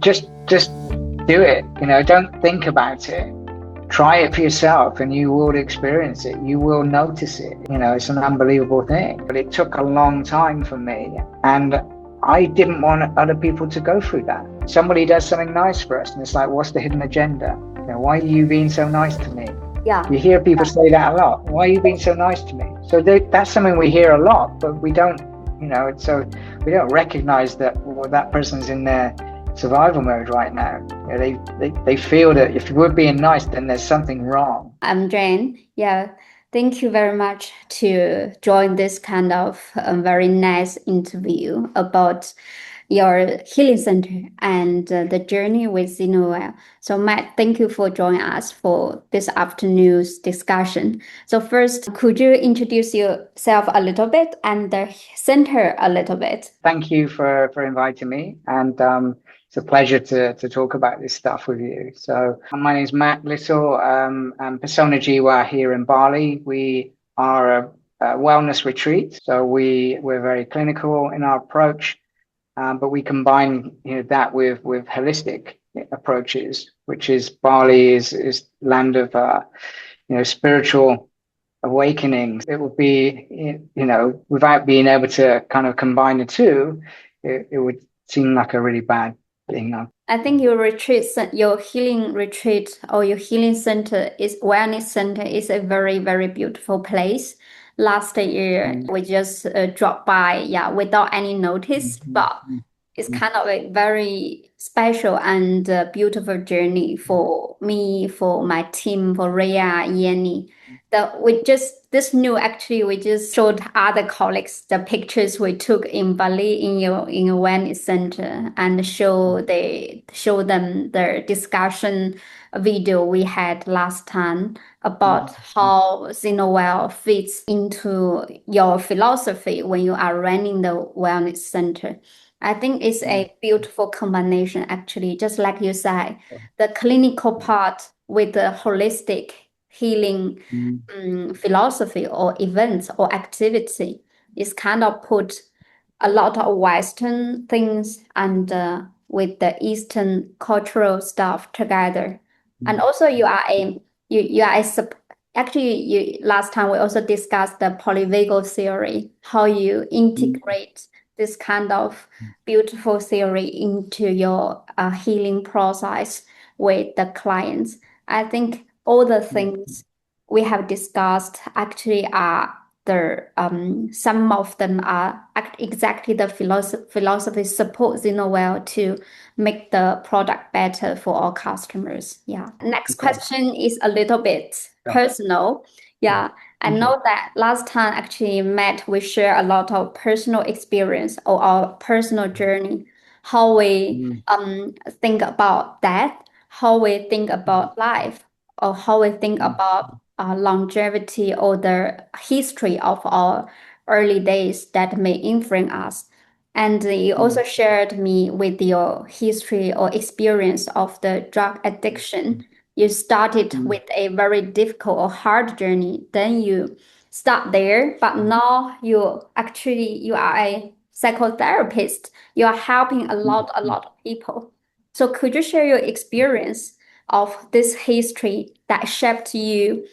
just do it. Don't think about it. Try it for yourself and you will experience it. You will notice it. It's an unbelievable thing. But it took a long time for me, and I didn't want other people to go through that. Somebody does something nice for us and it's like, what's the hidden agenda? Why are you being so nice to me? Yeah. You hear people say that a lot. Why are you being so nice to me? So that's something we hear a lot, but we don't, so we don't recognize that, well, that person's in their survival mode right now. They feel that if we're being nice, then there's something wrong. I'm Jane. Yeah. Thank you very much to join this kind of very nice interview about your healing center and the journey with ZenoWell. So Matt, thank you for joining us for this afternoon's discussion. So first, could you introduce yourself a little bit and the center a little bit? Thank you for inviting me, and it's a pleasure to talk about this stuff with you. So my name is Matt Little. I'm PESONA JIWA here in Bali. We are a wellness retreat, so we're very clinical in our approach. But we combine that with holistic approaches, which is Bali is land of spiritual awakenings. It would be without being able to kind of combine the two, it would seem like a really bad thing. I think your healing retreat or your healing center wellness center is a very, very beautiful place. Last year, we just dropped by, without any notice, but it's kind of a very special and beautiful journey for me, for my team, for Rhea, Yenny. We just showed other colleagues the pictures we took in Bali in your wellness center and show them the discussion video we had last time about how ZenoWell fits into your philosophy when you are running the wellness center. I think it's a beautiful combination, actually, just like you said, the clinical part with the holistic healing philosophy or events or activity is kind of put a lot of Western things and with the Eastern cultural stuff together. And also last time we also discussed the polyvagal theory, how you integrate this kind of beautiful theory into your healing process with the clients. I think all the things we have discussed actually are some of them are exactly the philosophy support ZenoWell to make the product better for our customers. Yeah. Next question is a little bit personal. Yeah. I know that last time actually Matt, we share a lot of personal experience or our personal journey, how we think about death, how we think about life, or how we think about longevity or the history of our early days that may influence us. And you also shared me with your history or experience of the drug addiction. You started with a very difficult or hard journey. Then you start there, but now you are a psychotherapist. You are helping a lot of people. So could you share your experience of this history that shaped you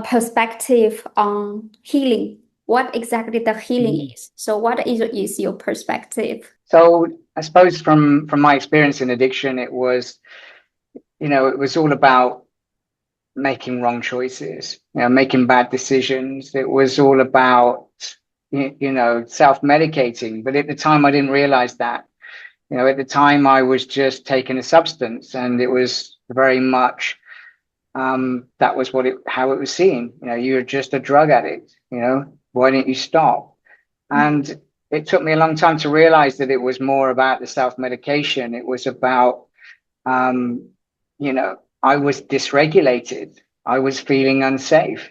perspective on healing? What exactly the healing is? So what is your perspective? So I suppose from my experience in addiction, it was all about making wrong choices, making bad decisions. It was all about, self-medicating. But at the time, I didn't realize that. At the time, I was just taking a substance, and it was very much that was how it was seen. You're just a drug addict. Why didn't you stop? And it took me a long time to realize that it was more about the self-medication. It was about, I was dysregulated. I was feeling unsafe.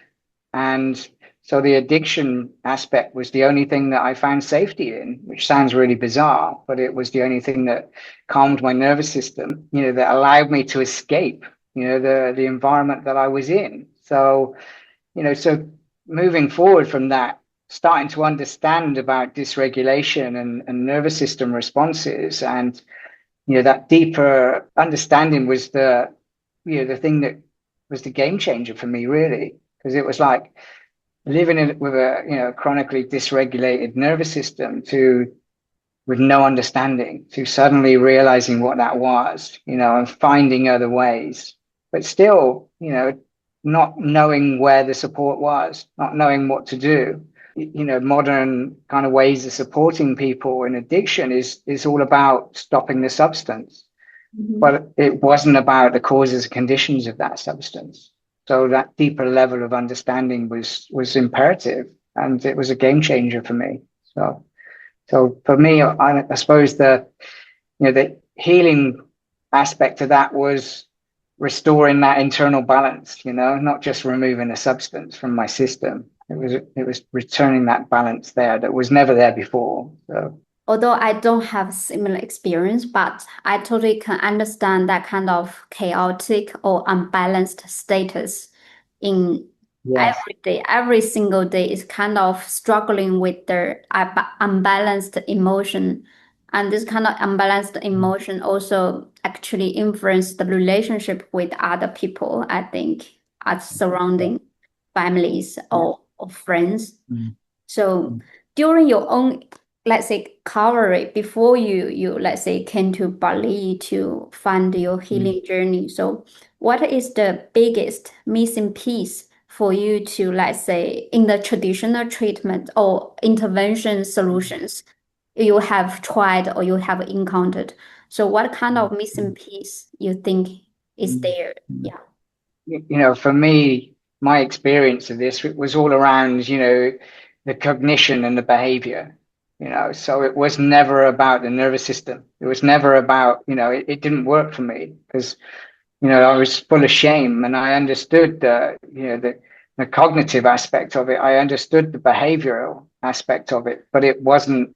And so the addiction aspect was the only thing that I found safety in, which sounds really bizarre, but it was the only thing that calmed my nervous system, that allowed me to escape, the environment that I was in. So, so moving forward from that, starting to understand about dysregulation and nervous system responses and that deeper understanding was the thing that was the game changer for me, really, because it was like living with a chronically dysregulated nervous system with no understanding, to suddenly realizing what that was, and finding other ways, but still, not knowing where the support was, not knowing what to do. Modern kind of ways of supporting people in addiction is all about stopping the substance, but it wasn't about the causes and conditions of that substance. So that deeper level of understanding was imperative, and it was a game changer for me. So for me, I suppose the healing aspect of that was restoring that internal balance, not just removing the substance from my system. It was returning that balance there that was never there before. So Although I don't have similar experience, but I totally can understand that kind of chaotic or unbalanced status in yes, every day. Every single day is kind of struggling with the unbalanced emotion. And this kind of unbalanced emotion also actually influence the relationship with other people, I think, as surrounding families yeah. or friends. Mm. So during your own, let's say, recovery, before you let's say came to Bali to find your Mm. healing journey. So what is the biggest missing piece for you to, let's say, in the traditional treatment or intervention solutions you have tried or you have encountered? So what kind of missing piece you think is Mm. there? Mm. Yeah. For me, my experience of this was all around, the cognition and the behavior, so it was never about the nervous system. It was never about, it didn't work for me because, I was full of shame, and I understood the cognitive aspect of it. I understood the behavioral aspect of it, but it wasn't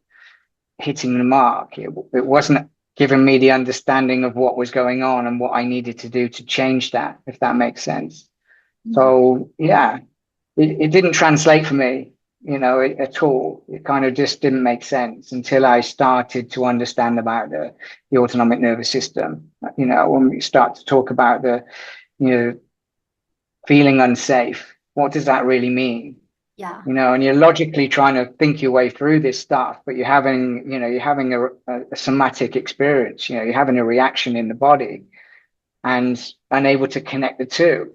hitting the mark. It wasn't giving me the understanding of what was going on and what I needed to do to change that, if that makes sense. So yeah, it didn't translate for me, at all. It kind of just didn't make sense until I started to understand about the autonomic nervous system. When we start to talk about you know, feeling unsafe, what does that really mean? Yeah. And you're logically trying to think your way through this stuff, but you're having a somatic experience, you're having a reaction in the body and unable to connect the two.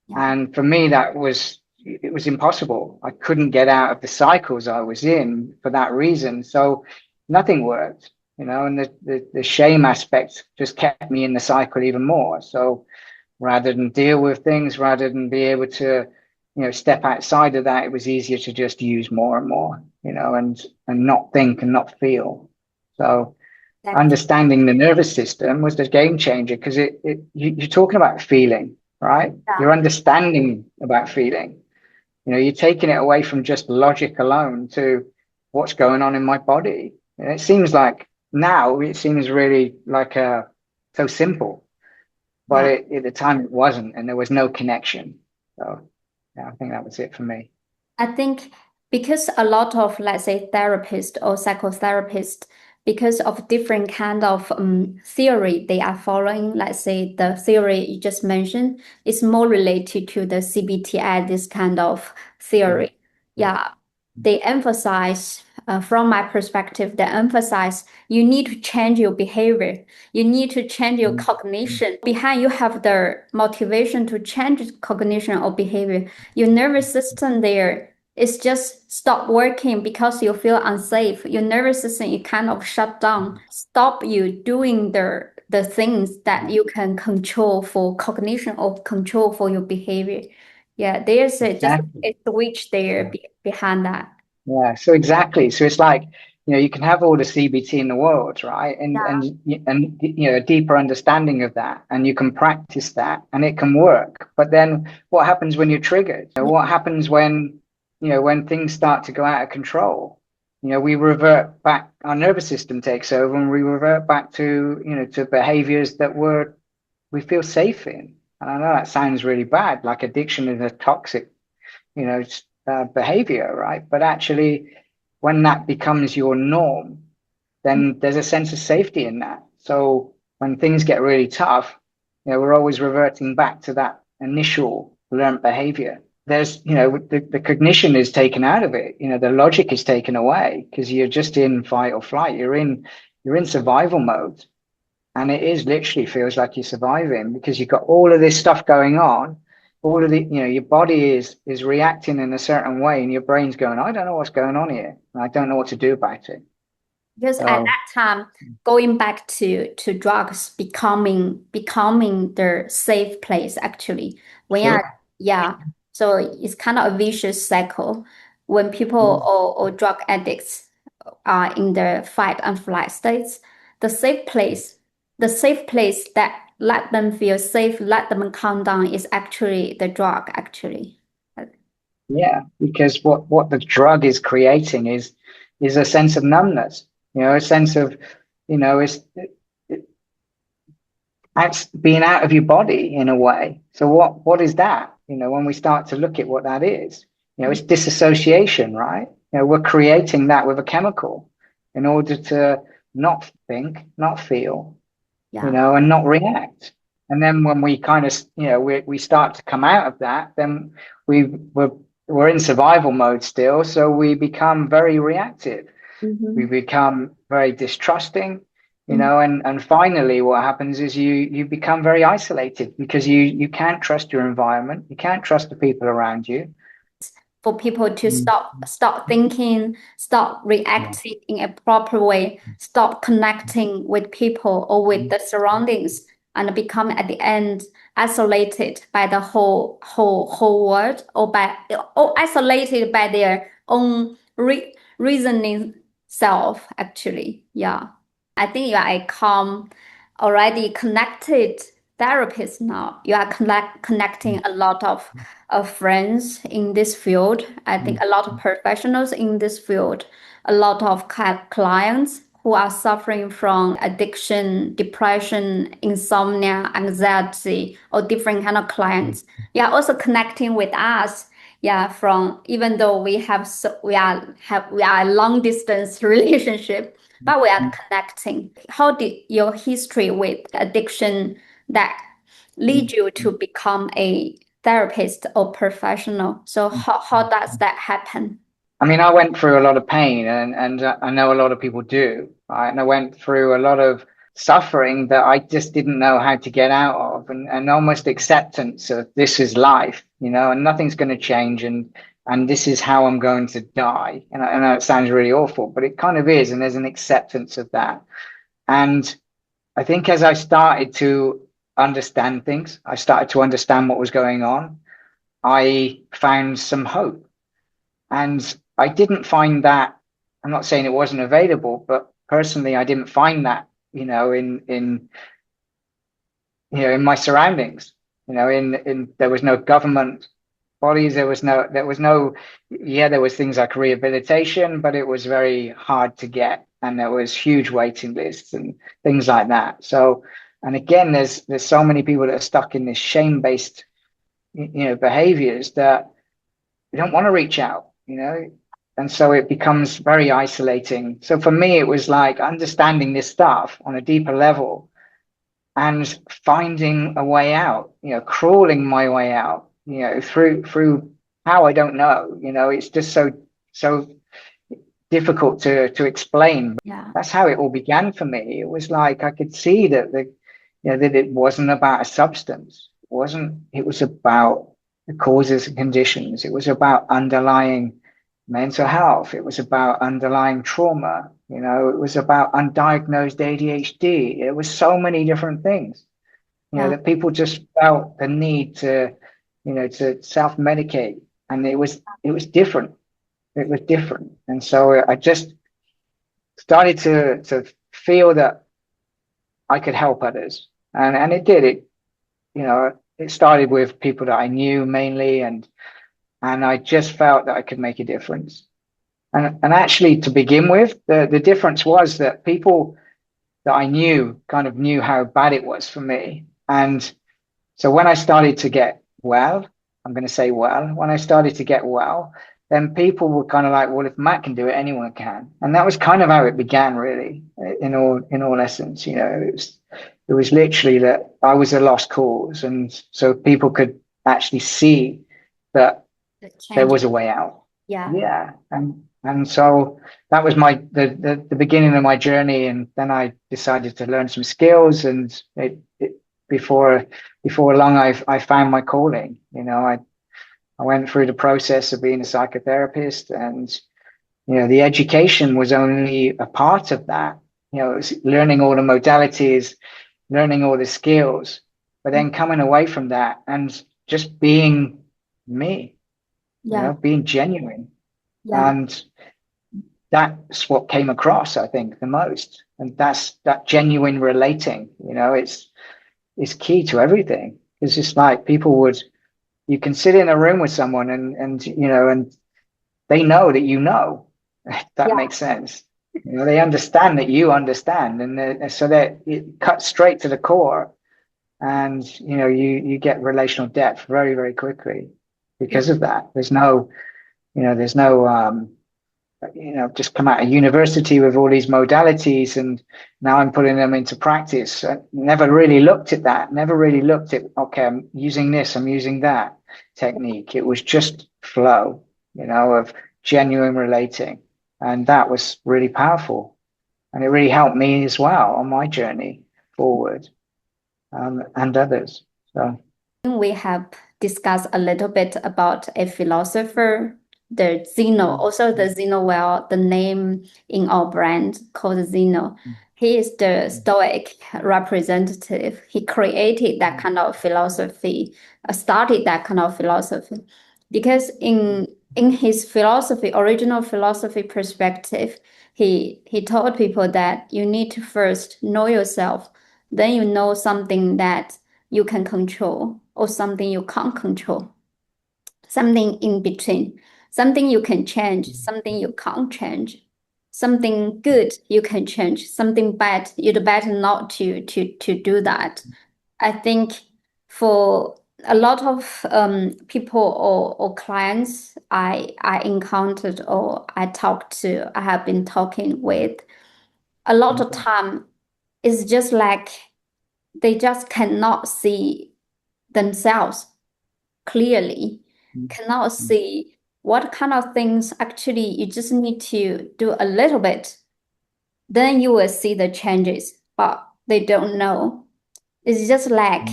Yeah. And for me, it was impossible. I couldn't get out of the cycles I was in for that reason. So nothing worked, and the shame aspect just kept me in the cycle even more. So rather than deal with things, rather than be able to, step outside of that, it was easier to just use more and more, and not think and not feel. So Exactly. understanding the nervous system was the game changer, because you're talking about feeling, right? You're Yeah. understanding about feeling. You're taking it away from just logic alone to what's going on in my body. And it seems really like so simple, but Yeah. at the time it wasn't, and there was no connection. So yeah, I think that was it for me. I think because a lot of, let's say, therapists or psychotherapists, because of different kind of theory they are following, let's say the theory you just mentioned is more related to the CBTI, this kind of Yeah. theory. Yeah, they emphasize, from my perspective, they emphasize you need to change your behavior. You need to change your Mm. Mm. cognition. Behind you have the motivation to change cognition or behavior. Your nervous system there is just stop working because you feel unsafe. Your nervous system is kind of shut down, stop you doing the things that Yeah. you can control for cognition or control for your behavior. Yeah, there's just Exactly. a switch there behind that. Yeah, so exactly. So it's like, you can have all the CBT in the world, right? And a deeper understanding of that, and you can practice that, and it can work. But then what happens when you're triggered? Yeah, What happens when things start to go out of control? We revert back, our nervous system takes over, and we revert back to behaviors that we feel safe in. And I know that sounds really bad, like addiction is a toxic, behavior, right? But actually, when that becomes your norm, then there's a sense of safety in that. So when things get really tough, we're always reverting back to that initial learned behavior. There's, the cognition is taken out of it. The logic is taken away because you're just in fight or flight. You're in survival mode. And it is literally feels like you're surviving because you've got all of this stuff going on. All of the, your body is reacting in a certain way and your brain's going, I don't know what's going on here. And I don't know what to do about it. Because at that time, going back to drugs becoming the safe place actually. So it's kind of a vicious cycle. When people or drug addicts are in the fight and flight states, the safe place that let them feel safe, let them calm down is actually the drug actually. Yeah, because what the drug is creating is a sense of numbness, a sense of, it's being out of your body in a way. So what is that? When we start to look at what that is, it's disassociation, right? We're creating that with a chemical in order to not think, not feel, and not react. And then when we kind of, we start to come out of that, then we're in survival mode still. So we become very reactive. We become very distrusting, and finally what happens is you become very isolated because you can't trust your environment. You can't trust the people around you. For people to stop thinking, stop reacting in a proper way, stop connecting with people or with the surroundings, and become at the end isolated by the whole world, or isolated by their own reasoning self actually. I think you are a calm, already connected therapist now. You are connecting a lot of friends in this field. I think a lot of professionals in this field, a lot of clients who are suffering from addiction, depression, insomnia, anxiety, or different kind of clients. You are also connecting with us. From even though we are a long distance relationship, but we are connecting. How did your history with addiction that lead you to become a therapist or professional? So how does that happen? I mean, I went through a lot of pain, and I know a lot of people do, right? And I went through a lot of suffering that I just didn't know how to get out of, and almost acceptance of this is life, and nothing's going to change, and this is how I'm going to die. And I know it sounds really awful, but it kind of is, and there's an acceptance of that. And I think as I started to understand things, I started to understand what was going on, I found some hope. And I didn't find that, I'm not saying it wasn't available, but personally, I didn't find that, in my surroundings, there was no government bodies. There was no, there was things like rehabilitation, but it was very hard to get. And there was huge waiting lists and things like that. So, and again, there's so many people that are stuck in this shame-based, behaviors that they don't want to reach out, and so it becomes very isolating. So for me, it was like understanding this stuff on a deeper level and finding a way out, crawling my way out, through how I don't know, it's just so difficult to explain. That's how it all began for me. It was like I could see that that it wasn't about a substance. It was about the causes and conditions. It was about underlying mental health. It was about underlying trauma. It was about undiagnosed ADHD. It was so many different things, that people just felt the need to self-medicate. And it was different. It was different. And so I just started to feel that I could help others. And it did. It started with people that I knew mainly, and I just felt that I could make a difference. And actually, to begin with, the difference was that people that I knew kind of knew how bad it was for me. And so when I started to get well, I'm going to say well, when I started to get well, then people were kind of like, well, if Matt can do it, anyone can. And that was kind of how it began, really, in all essence. You know, it was literally that I was a lost cause, and so people could actually see that there was a way out. Yeah. Yeah. And so that was the beginning of my journey. And then I decided to learn some skills, and before long, I found my calling. You know, I went through the process of being a psychotherapist, and you know, the education was only a part of that. You know, it was learning all the modalities, learning all the skills, but then coming away from that and just being me, you know, being genuine. And that's what came across, I think, the most. And that's that genuine relating, you know, it's key to everything. It's just like you can sit in a room with someone and you know, and they know that you know, if that makes sense. You know, they understand that you understand, and so that it cuts straight to the core, and you know, you get relational depth very, very quickly because of that. There's no you know, just come out of university with all these modalities, and now I'm putting them into practice. I never really looked at that. Never really looked at, okay, I'm using this, I'm using that technique. It was just flow, you know, of genuine relating. And that was really powerful. And it really helped me as well on my journey forward, and others. So we have discussed a little bit about a philosopher, the also the ZenoWell, the name in our brand called Zeno. He is the Stoic representative. He created that kind of philosophy, started that kind of philosophy, because in his philosophy, original philosophy perspective, he told people that you need to first know yourself, then you know something that you can control or something you can't control, something in between, something you can change, something you can't change, something good you can change, something bad you'd better not to do that. I think for a lot of people or clients I encountered or I have been talking with, a lot of time it's just like they just cannot see themselves clearly, cannot see what kind of things actually you just need to do a little bit, then you will see the changes, but they don't know. It's just like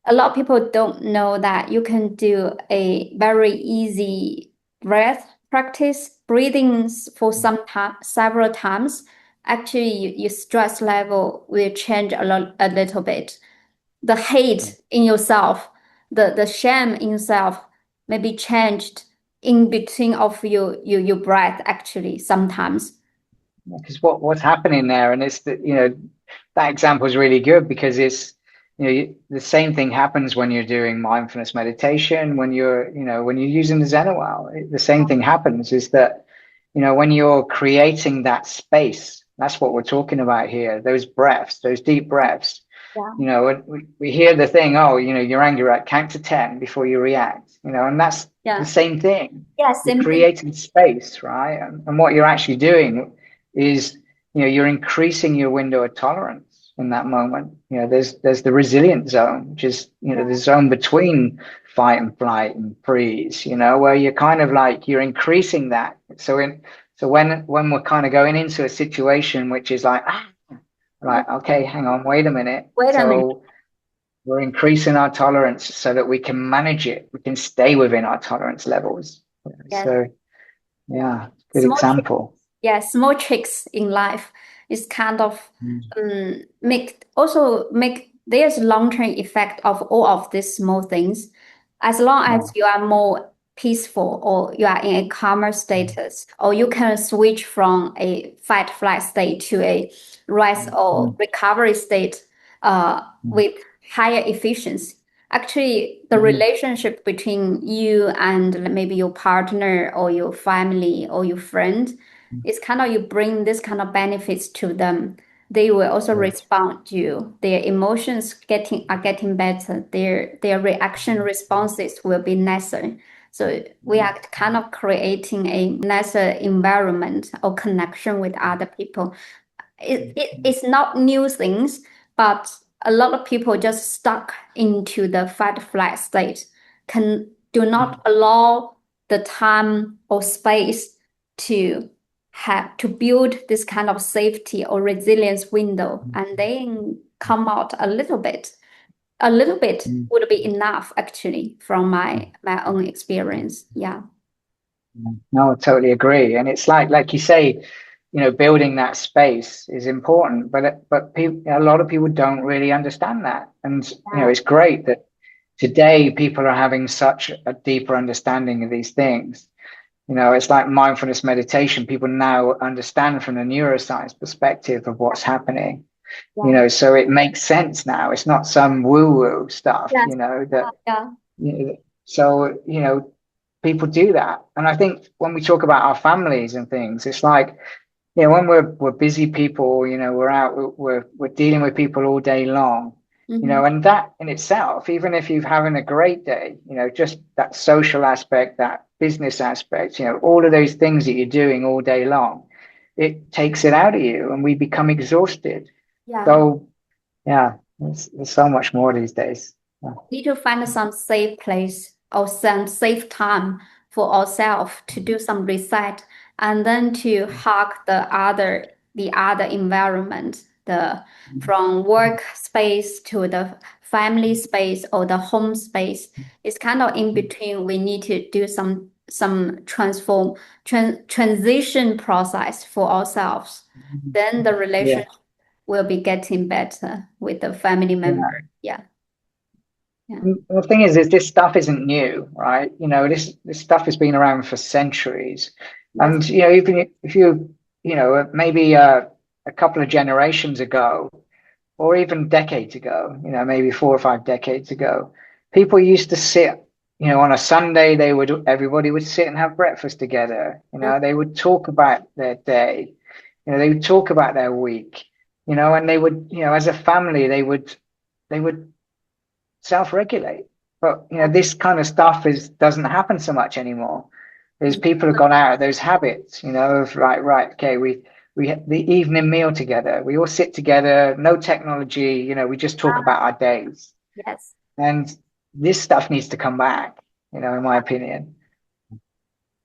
a lot of people don't know that you can do a very easy breath practice, breathing for several times. Actually, your stress level will change a little bit. The hate in yourself, the shame in yourself may be changed in between of your breath, actually, sometimes. because what's happening there, and it's that, you know, that example is really good because it's, you know, the same thing happens when you're doing mindfulness meditation, when you're, you know, when you're using the ZenoWell, the same thing happens is that, you know, when you're creating that space, that's what we're talking about here, those breaths, those deep breaths. You know, we hear the thing, oh, you know, you're angry, right? Count to 10 before you react, you know, and that's the same thing. You're creating space, right? And what you're actually doing is, you know, you're increasing your window of tolerance in that moment. You know, there's the resilient zone, which is, you know, the zone between fight and flight and freeze, you know, where you're kind of like, you're increasing that. So when we're kind of going into a situation which is like, right, okay, hang on, wait a minute. We're increasing our tolerance so that we can manage it. We can stay within our tolerance levels. So, yeah, good example. Small tricks in life is kind of make there's long-term effect of all of these small things. As long as you are more peaceful or you are in a calmer status, or you can switch from a fight flight state to a rest or recovery state with higher efficiency. Actually, the relationship between you and maybe your partner or your family or your friend is kind of, you bring this kind of benefits to them. They will also respond to you. Their emotions are getting better. Their reaction responses will be nicer. So we are kind of creating a nicer environment or connection with other people. It's not new things, but a lot of people just stuck into the fight flight state, do not allow the time or space to build this kind of safety or resilience window, and then come out a little bit. A little bit would be enough, actually, from my own experience. Yeah. No, I totally agree. And it's like you say, building that space is important, but a lot of people don't really understand that. And it's great that today people are having such a deeper understanding of these things. It's like mindfulness meditation. People now understand from the neuroscience perspective of what's happening. So it makes sense now. It's not some woo-woo stuff, Yes. that Yeah. so people do that. And I think when we talk about our families and things, it's like, when we're busy people, we're out, we're dealing with people all day long, and that in itself, even if you're having a great day, just that social aspect, that business aspect, all of those things that you're doing all day long, it takes it out of you and we become exhausted. Yeah. So yeah, there's so much more these days. Yeah. Need to find some safe place or some safe time for ourselves to do some reset, and then to hug the other environment, from work space to the family space or the home space. It's kind of in between. We need to do some transition process for ourselves. Then the relationship will be getting better with the family member. Yeah. Yeah. The thing is this stuff isn't new, right? This stuff has been around for centuries. And even if maybe a couple of generations ago, or even decades ago, maybe 4 or 5 decades ago, people used to sit, on a Sunday, everybody would sit and have breakfast together. They would talk about their day, they would talk about their week, and they would, as a family, they would self-regulate. But this kind of stuff doesn't happen so much anymore. There's people have gone out of those habits, of right, okay, we have the evening meal together. We all sit together, no technology, we just talk about our days. Yes. And this stuff needs to come back, in my opinion.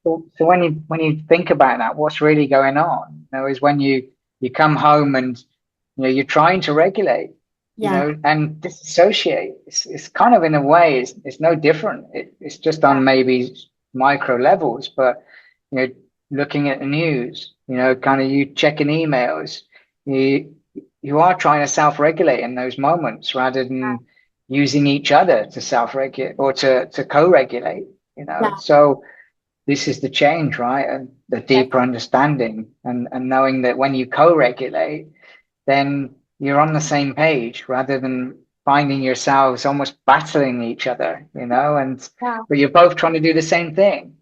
So when you think about that, what's really going on, is when you come home and you're trying to regulate, and disassociate. It's kind of, in a way, it's no different. It's just on maybe micro levels, but looking at the news, kind of you checking emails, you are trying to self-regulate in those moments rather than using each other to self-regulate or to co-regulate. So this is the change, right? And the deeper understanding and knowing that when you co-regulate, then you're on the same page rather than finding yourselves almost battling each other, but you're both trying to do the same thing,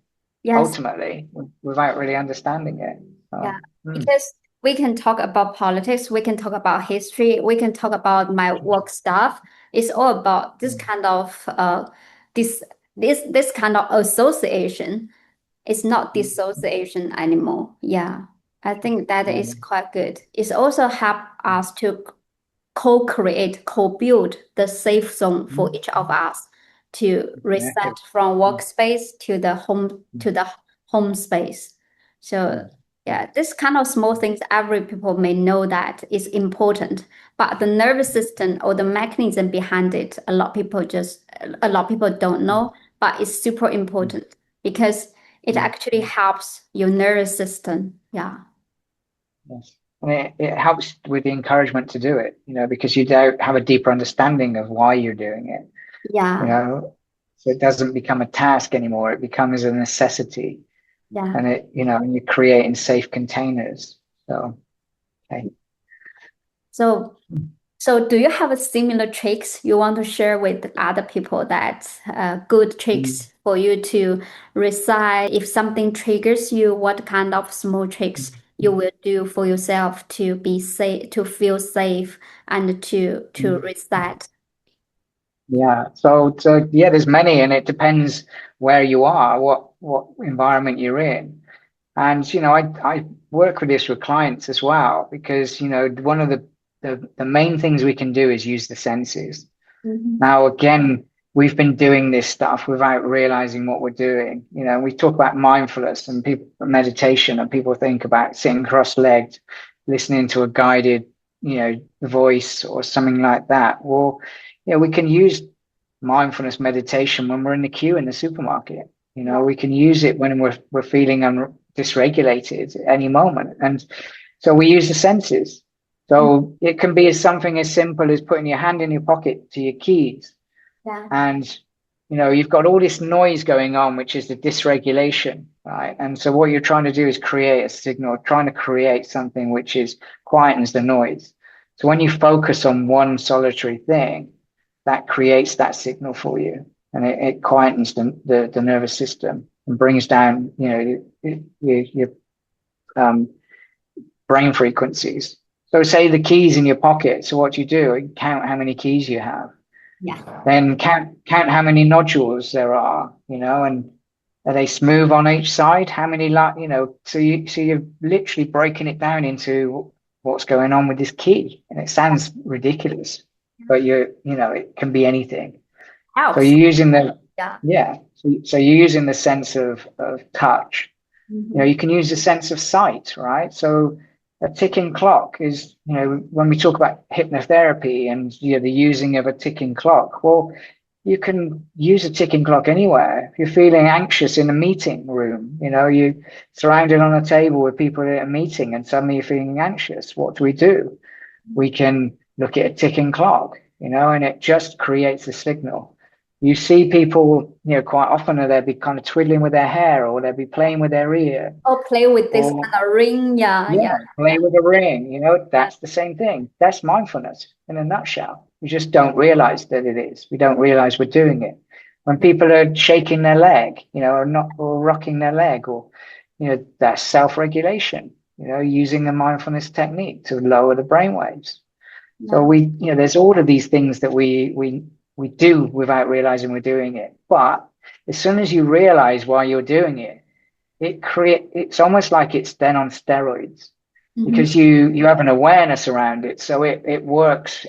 ultimately, without really understanding it. Because we can talk about politics, we can talk about history, we can talk about my work stuff. It's all about this kind of this kind of association. It's not dissociation anymore. Yeah. I think that is quite good. It's also help us to co-create, co-build the safe zone for each of us to reset from workspace to the home space. So this kind of small things, every people may know that is important, but the nervous system or the mechanism behind it, a lot of people don't know, but it's super important because it actually helps your nervous system. Yeah. Yes. And it helps with the encouragement to do it, because you don't have a deeper understanding of why you're doing it. Yeah. So it doesn't become a task anymore. It becomes a necessity. Yeah. And and you're creating safe containers. So, okay. So do you have a similar tricks you want to share with other people, that good tricks for you to recite if something triggers you? What kind of small tricks you will do for yourself to be safe, to feel safe, and to reset? Yeah. So yeah, there's many, and it depends where you are, what environment you're in. And I work with this with clients as well because one of the main things we can do is use the senses. Mhm. Now, again, we've been doing this stuff without realizing what we're doing. We talk about mindfulness and people meditation, and people think about sitting cross-legged, listening to a guided, voice or something like that. Well, we can use mindfulness meditation when we're in the queue in the supermarket. Yeah. We can use it when we're feeling dysregulated at any moment. And so we use the senses. Mm. So it can be as something as simple as putting your hand in your pocket to your keys. Yeah. And, you've got all this noise going on, which is the dysregulation, right? And so what you're trying to do is create a signal, trying to create something which quietens the noise. So when you focus on one solitary thing, that creates that signal for you, and it quietens the nervous system and brings down, your brain frequencies. So say the keys in your pocket. So what you do, you count how many keys you have. Yeah. Then count how many nodules there are, and are they smooth on each side? How many, so you're literally breaking it down into what's going on with this key. And it sounds ridiculous, but it can be anything. So Helps. you're using Yeah. yeah. So you're using the sense of touch. Mhm. You can use the sense of sight, right? So a ticking clock is, when we talk about hypnotherapy and the using of a ticking clock, well, you can use a ticking clock anywhere. If you're feeling anxious in a meeting room, you're surrounded on a table with people at a meeting and suddenly you're feeling anxious. What do? We can look at a ticking clock, and it just creates a signal. You see people, quite often they'll be kind of twiddling with their hair or they'll be playing with their ear Or play with this or, kind of ring. Yeah. yeah, Yeah. Yeah. play with a ring. Yeah. That's the same thing. That's mindfulness in a nutshell. We just don't realize that it is. We don't realize we're doing it. When people are shaking their leg, or rocking their leg, or, that's self-regulation, using a mindfulness technique to lower the brain waves. So Yeah. there's all of these things that we do without realizing we're doing it. But as soon as you realize why you're doing it, it's almost like it's then on steroids Mhm. because you have an awareness around it. So it works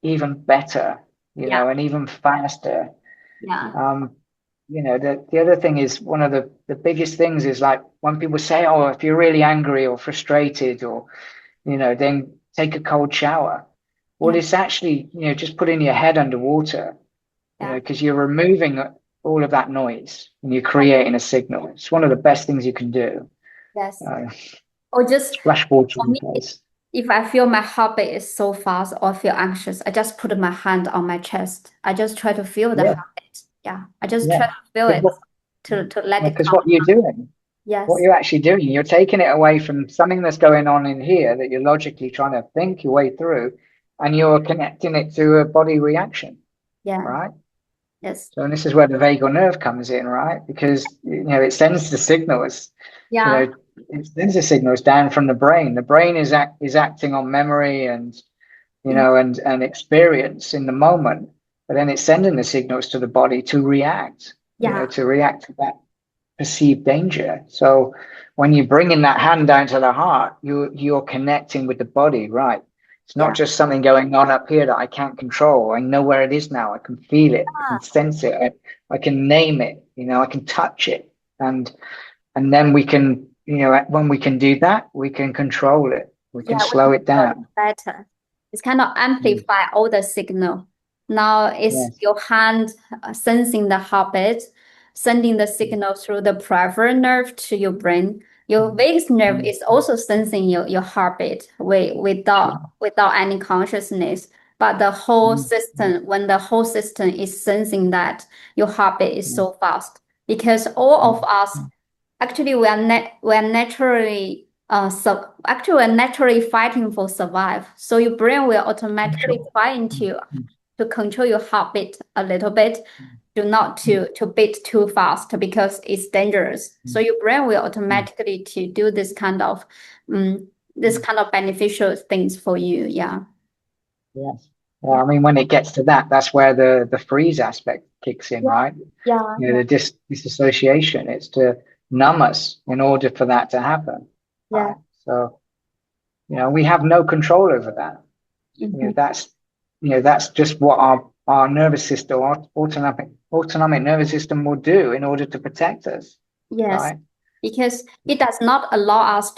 even better, Yeah. and even faster. Yeah. Um, the other thing is one of the biggest things is like when people say, oh, if you're really angry or frustrated or, then take a cold shower. Well, Yeah. it's actually, just putting your head underwater, Yeah. because you're removing all of that noise and you're creating a signal. It's one of the best things you can do. Yes. Uh, Or just Splash water for in me, the face. if I feel my heartbeat is so fast or feel anxious, I just put my hand on my chest. I just try to feel the Yeah, heartbeat. Yeah. I just yeah. try to feel Because it to let it what come. you're doing, what Yes. you're actually doing, you're taking it away from something that's going on in here that you're logically trying to think your way through, and you're connecting it to a body reaction, Yeah. right? Yes. So, and this is where the vagal nerve comes in, right? Because it sends the signals, you Yeah. know, it sends the signals down from the brain. The brain is acting on memory and Mm. and experience in the moment, but then it's sending the signals to the body to react, Yeah. to react to that perceived danger. So when you're bringing that hand down to the heart, you're connecting with the body, right? It's not Yeah. just something going on up here that I can't control. I know where it is now. I can feel it. I can sense it. I can name it. I can touch it. And then we can, when we can do that, we can control it. We Yeah, can we slow can it feel it down. better. It's kind of Mm. amplify all the signal. Now it's Yes. your hand sensing the heartbeat, sending the signal through the peripheral nerve to your brain. Your Mm. vagus nerve Mm. is also sensing your heartbeat without any consciousness. But the whole Mm. Mm. system, when the whole system is sensing that your heartbeat is Mm. so fast, because all of Mm. us Mm. actually, we are naturally actually we're naturally fighting for survive. So your brain will automatically Sure. trying Mm. Mm. to control your heartbeat a little bit, do not Mm. to beat too fast because it's dangerous. So Mm. your brain will Mm. automatically to do Mm. this kind of beneficial things for you. Yeah. Yes. Yeah, I mean, when it gets to that, that's where the freeze aspect kicks in, Yeah, right? yeah, You know, yeah, the disassociation. It's to numb us in order for that to happen, yeah. right? So, you know, we have no control over that. You know, Mhm. that's just what our nervous system, our autonomic nervous system will do in order to protect us, Yes, right? because it does not allow us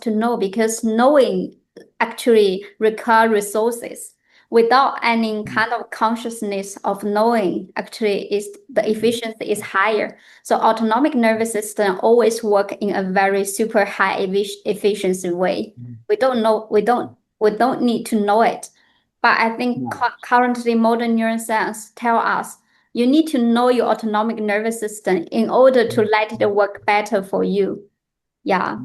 to know, because knowing actually require resources. Without any kind of consciousness of knowing, actually is the efficiency is higher. So autonomic nervous system always work in a very super high efficiency way. We don't know, we don't need to know it. But I think No. currently modern neuroscience tell us you need to know your autonomic nervous system in order to let it work better for you. Yeah.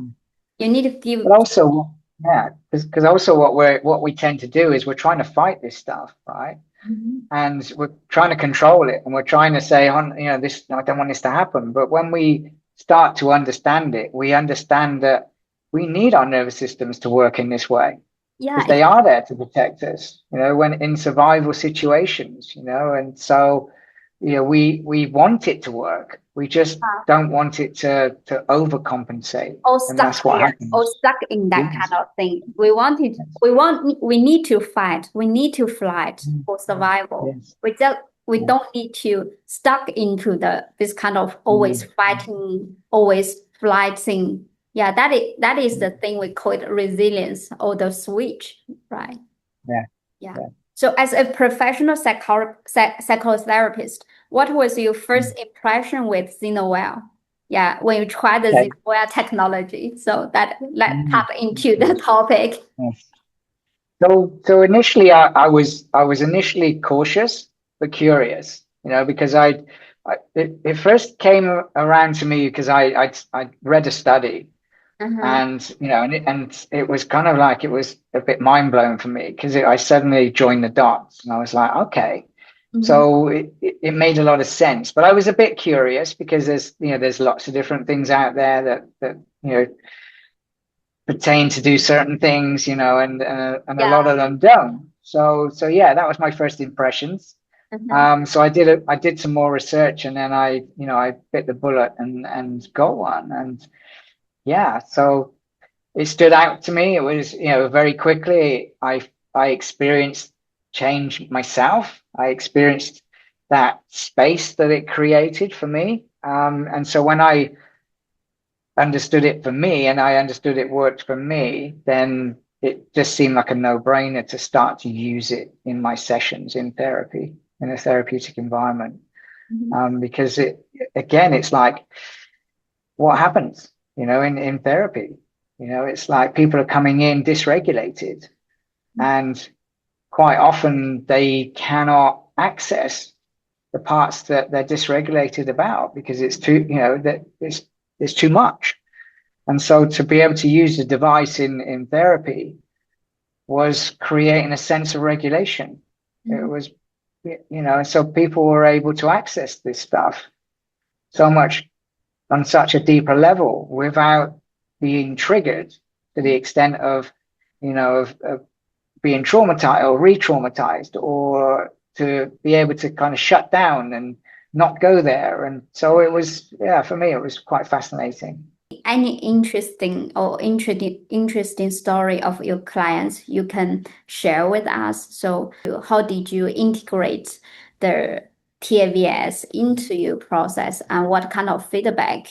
You need to give. But also, yeah, because also what we tend to do is we're trying to fight this stuff, right? Mhm. And we're trying to control it, and we're trying to say, you know, this, I don't want this to happen. But when we start to understand it, we understand that we need our nervous systems to work in this way because Yeah, they are there to protect us, you know, when in survival situations, you know. And so, you know, we want it to work. We just don't want it to overcompensate, or and stuck that's what there, or happens. stuck in that kind Yes. of thing. We need to fight. We need to fight for survival. Yes. We don't need to stuck into this kind of always Mm. fighting, always fighting. Yeah, that is the thing we call it resilience or the switch, right? Yeah. Yeah. Yeah. So as a professional psychotherapist, what was your Mm. first impression with ZenoWell? Yeah, when you tried the Okay. ZenoWell technology. So that let's Mm. tap into the topic. Yes. So initially, I was initially cautious but curious, you know, because it first came around to me because I read a study, Uh-huh. and you know, and it was kind of like it was a bit mind blowing for me because I suddenly joined the dots, and I was like, okay. Mhm. So it made a lot of sense, but I was a bit curious because there's lots of different things out there that you know pertain to do certain things, you know, and a lot Yeah. of them don't. So yeah, that was my first impressions. Uh-huh. So I did some more research, and then I bit the bullet and got one, and yeah, so it stood out to me. It was, you know, very quickly I experienced change myself. I experienced that space that it created for me. And so when I understood it for me and I understood it worked for me, then it just seemed like a no-brainer to start to use it in my sessions in therapy, in a therapeutic environment. Mhm. Because again, it's like what happens, you know, in therapy. You know, it's like people are coming in dysregulated, and quite often they cannot access the parts that they're dysregulated about because it's too, you know, that it's too much. And so to be able to use the device in therapy was creating a sense of regulation. It Mhm. was, you know, so people were able to access this stuff so much on such a deeper level without being triggered to the extent of, you know, of being traumatized or re-traumatized, or to be able to kind of shut down and not go there. And so it was, yeah, for me, it was quite fascinating. Any interesting or interesting story of your clients you can share with us? So how did you integrate the TAVS into your process, and what kind of feedback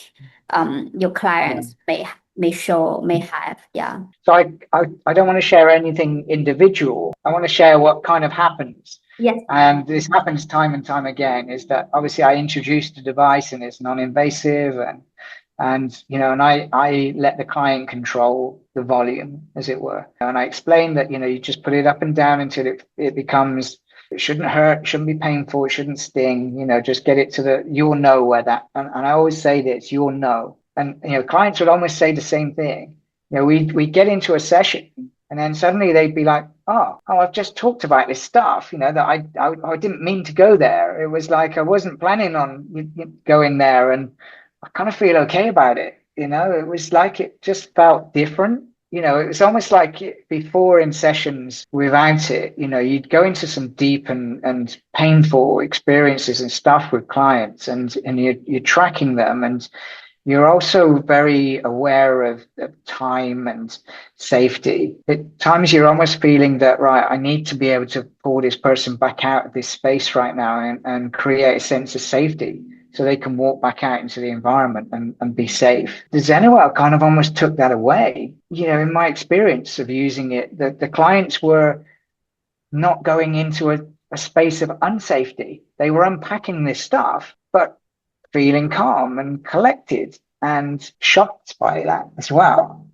your Yeah. clients may have? Yeah. So I don't want to share anything individual. I want to share what kind of happens. Yes. And this happens time and time again, is that obviously I introduced the device and it's non-invasive, and you know, and I let the client control the volume, as it were. And I explained that, you know, you just put it up and down until it becomes, it shouldn't hurt, shouldn't be painful, it shouldn't sting, you know, just get it to you'll know where that, and I always say this, you'll know. And you know, clients would almost say the same thing. You know, we get into a session and then suddenly they'd be like, oh, I've just talked about this stuff, you know, that I didn't mean to go there. It was like I wasn't planning on going there, and I kind of feel okay about it. You know, it was like it just felt different. it's almost like before in sessions without it, you'd go into some deep and painful experiences and stuff with clients, and you're tracking them, and you're also very aware of time and safety. At times you're almost feeling that, right, I need to be able to pull this person back out of this space right now and create a sense of safety so they can walk back out into the environment and be safe. The ZenoWell kind of almost took that away. In my experience of using it, the clients were not going into a space of unsafety. They were unpacking this stuff, but feeling calm and collected and shocked by that as well,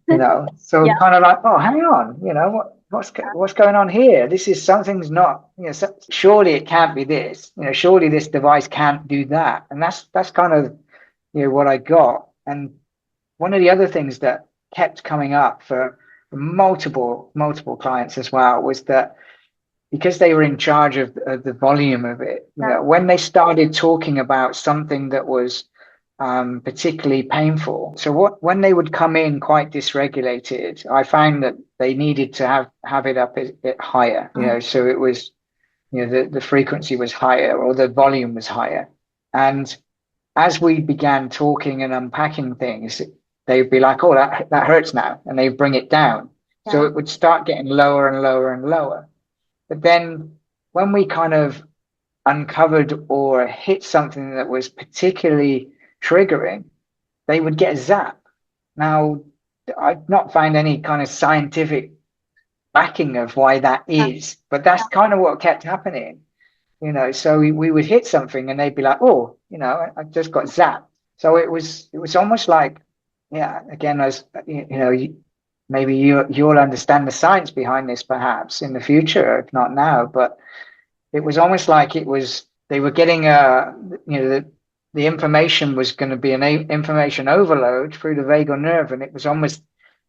So Yeah. kind of like, oh, hang on, what's going on here? This is something's not, surely it can't be this, surely this device can't do that. And that's kind of, what I got. And one of the other things that kept coming up for multiple clients as well was that because they were in charge of the volume of it, when they started talking about something that was particularly painful. So when they would come in quite dysregulated, I found that they needed to have it up a bit higher, so it was, the frequency was higher or the volume was higher. And as we began talking and unpacking things, they'd be like, oh, that hurts now. And they bring it down. Yeah. So it would start getting lower and lower and lower. But then when we kind of uncovered or hit something that was particularly triggering, they would get a zap. Now, I've not found any kind of scientific backing of why that is, but that's kind of what kept happening. So we would hit something and they'd be like, oh, I just got zapped. So it was almost like, again, as maybe you'll understand the science behind this perhaps in the future, if not now, but it was almost like they were getting the information was going to be an information overload through the vagal nerve, and it was almost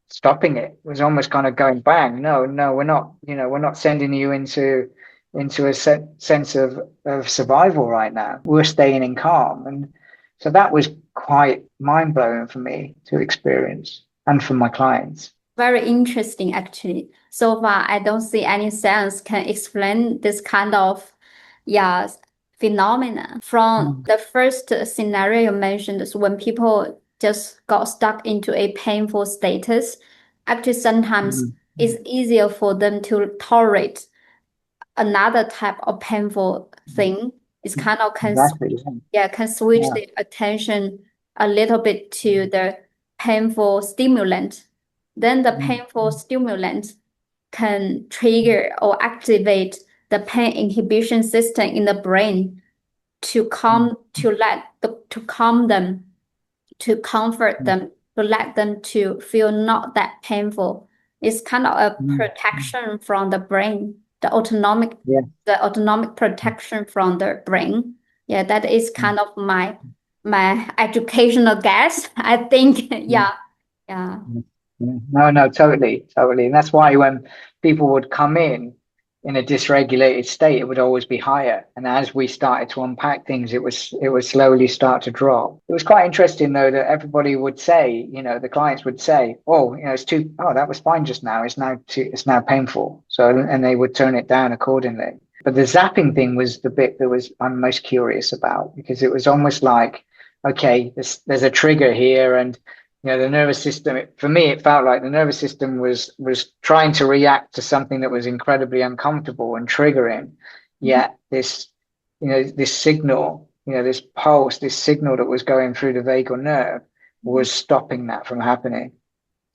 stopping it. It was almost kind of going, bang, no, we're not, we're not sending you into a sense of survival right now. We're staying in calm. And so that was quite mind-blowing for me to experience and for my clients. Very interesting, actually. So far, I don't see any science can explain this kind of phenomena. From the first scenario you mentioned, is when people just got stuck into a painful status. Actually, sometimes it's easier for them to tolerate another type of painful thing. It's kind of can switch the attention a little bit to the painful stimulant. Then the painful stimulant can trigger or activate the pain inhibition system in the brain to calm them, to comfort them, to let them to feel not that painful. It's kind of a protection from the brain, the autonomic protection from the brain. Yeah, that is kind of my educational guess, I think. No, totally. And that's why when people would come in a dysregulated state, it would always be higher. And as we started to unpack things, it would slowly start to drop. It was quite interesting though that everybody would say, the clients would say, oh, that was fine just now. It's now painful. So, and they would turn it down accordingly. But the zapping thing was the bit that I'm most curious about, because it was almost like, okay, there's a trigger here, and the nervous system, for me, it felt like the nervous system was trying to react to something that was incredibly uncomfortable and triggering. Yet this signal, this pulse, this signal that was going through the vagal nerve was stopping that from happening.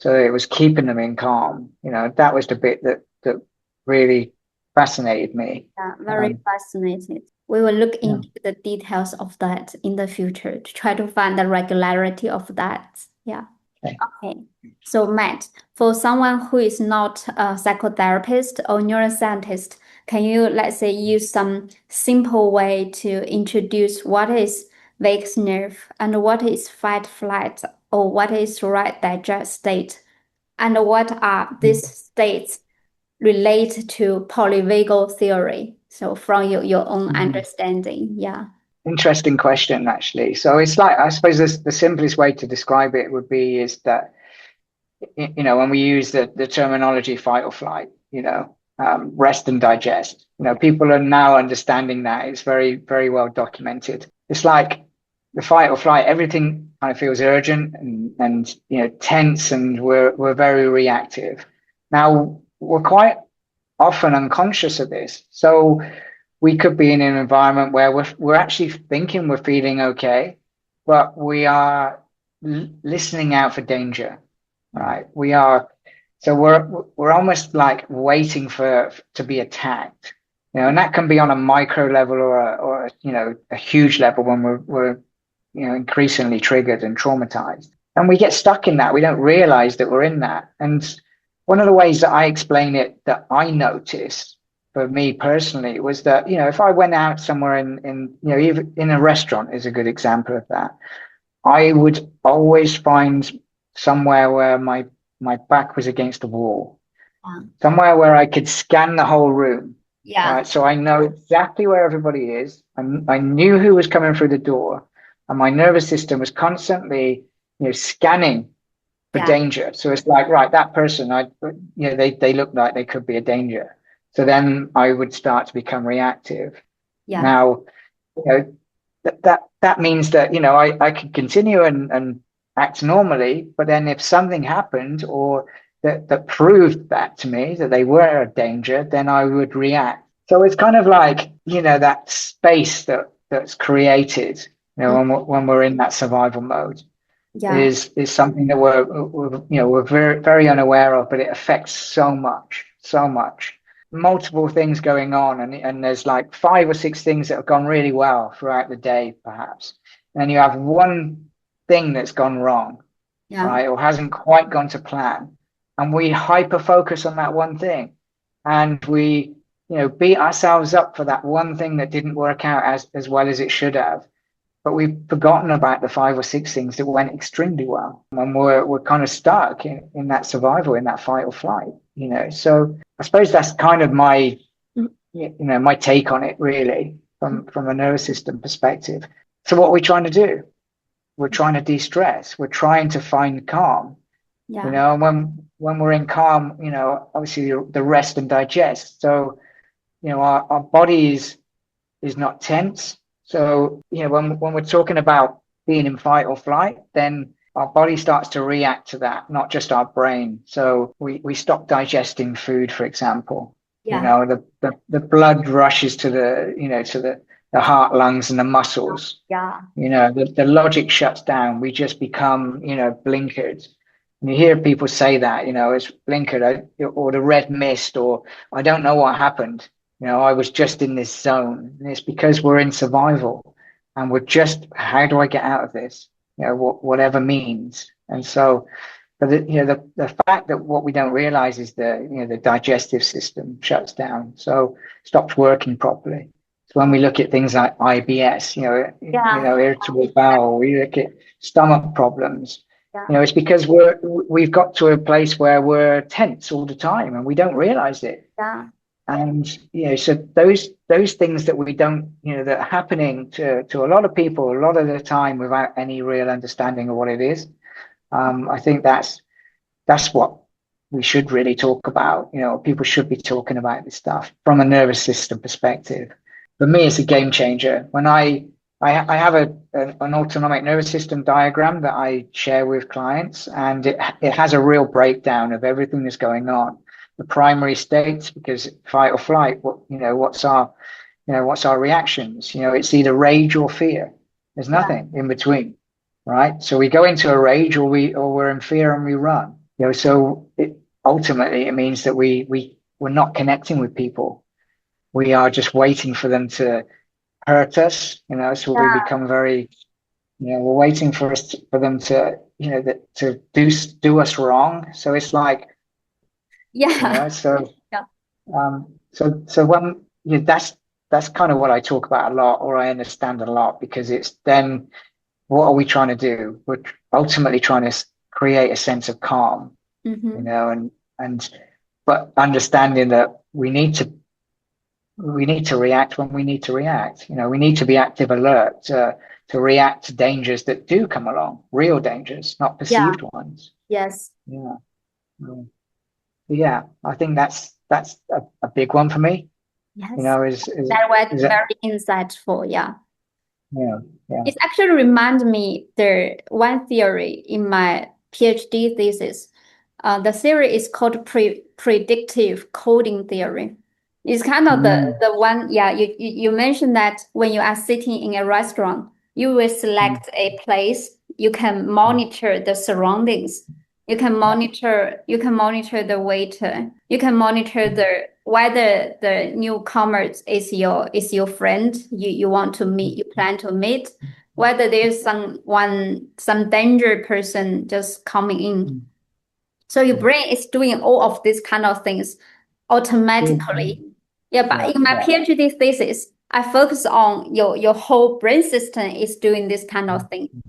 So it was keeping them in calm. That was the bit that really fascinated me. Yeah, very fascinating. We will look into the details of that in the future to try to find the regularity of that. Yeah. Okay. So Matt, for someone who is not a psychotherapist or neuroscientist, can you, let's say, use some simple way to introduce what is vagus nerve and what is fight flight, or what is right digest state, and what are these states related to polyvagal theory? So from your own understanding. Interesting question, actually. So it's like, I suppose the simplest way to describe it would be is that when we use the terminology fight or flight, rest and digest, people are now understanding that. It's very, very well documented. It's like the fight or flight, everything kind of feels urgent and tense, and we're very reactive. Now, we're quite often unconscious of this. So we could be in an environment where we're actually thinking we're feeling okay, but we are listening out for danger, right? We're almost like waiting to be attacked, and that can be on a micro level or a huge level when we're increasingly triggered and traumatized, and we get stuck in that. We don't realize that we're in that. And one of the ways that I explain it, that I noticed for me personally, was that if I went out somewhere in even in a restaurant is a good example of that. I would always find somewhere where my back was against the wall, somewhere where I could scan the whole room. Yeah. Right? So I know exactly where everybody is. I knew who was coming through the door, and my nervous system was constantly, scanning for danger. So it's like, right, that person, they look like they could be a danger. So then I would start to become reactive. Yeah. Now, that means that I could continue and act normally, but then if something happened or that proved that to me that they were a danger, then I would react. So it's kind of like that space that's created when we're in that survival mode is something that we're very, very unaware of, but it affects so much. Multiple things going on, and there's like 5 or 6 things that have gone really well throughout the day, perhaps, and then you have one thing that's gone wrong, right, or hasn't quite gone to plan, and we hyper focus on that one thing, and we beat ourselves up for that one thing that didn't work out as well as it should have. But we've forgotten about the 5 or 6 things that went extremely well, and we're kind of stuck in that survival, in that fight or flight. So I suppose that's kind of my my take on it, really, from a nervous system perspective. So what are we trying to do? We're trying to de-stress. We're trying to find calm. And when we're in calm, obviously the rest and digest. So our body is not tense. So when we're talking about being in fight or flight, then our body starts to react to that, not just our brain. So we stop digesting food, for example. The blood rushes to the heart, lungs, and the muscles. The logic shuts down. We just become blinkered. And you hear people say that it's blinkered, or the red mist, or I don't know what happened. I was just in this zone. And it's because we're in survival, and we're just, how do I get out of this? Whatever means. And so, but the fact that what we don't realize is the digestive system shuts down, so stops working properly. So when we look at things like IBS, irritable bowel, we look at stomach problems. It's because we've got to a place where we're tense all the time, and we don't realize it. And so those things that we don't, that are happening to a lot of people a lot of the time without any real understanding of what it is. I think that's what we should really talk about. People should be talking about this stuff from a nervous system perspective. For me, it's a game changer. When I have an autonomic nervous system diagram that I share with clients, and it has a real breakdown of everything that's going on. The primary states, because fight or flight, what's our reactions? It's either rage or fear. There's nothing in between, right? So we go into a rage, or we're in fear and we run. So ultimately it means that we're not connecting with people. We are just waiting for them to hurt us. So we become very, we're waiting for them to to do us wrong. So it's like. So when that's kind of what I talk about a lot, or I understand a lot, because it's then, what are we trying to do? We're ultimately trying to create a sense of calm, but understanding that we need to react when we need to react. We need to be active alert to react to dangers that do come along, real dangers, not perceived ones. Yes. Mm. Yeah, I think that's a big one for me. You Yes, know, that was is it? very insightful. Yeah. Yeah, yeah. It actually reminds me the one theory in my PhD thesis. The theory is called predictive coding theory. It's kind of Mm, the one, yeah, you mentioned that when you are sitting in a restaurant, you will mm, select a place, you can monitor the surroundings. yeah, You can monitor the waiter. You can monitor the whether the newcomers is your friend you want to meet, you plan to meet, whether there's some danger person just coming in. mm, So your mm. brain is doing all of these kind of things Mm, automatically. mm. Yeah, but Yeah, in my yeah. PhD thesis, I focus on your whole brain system is doing this kind of thing. Mm,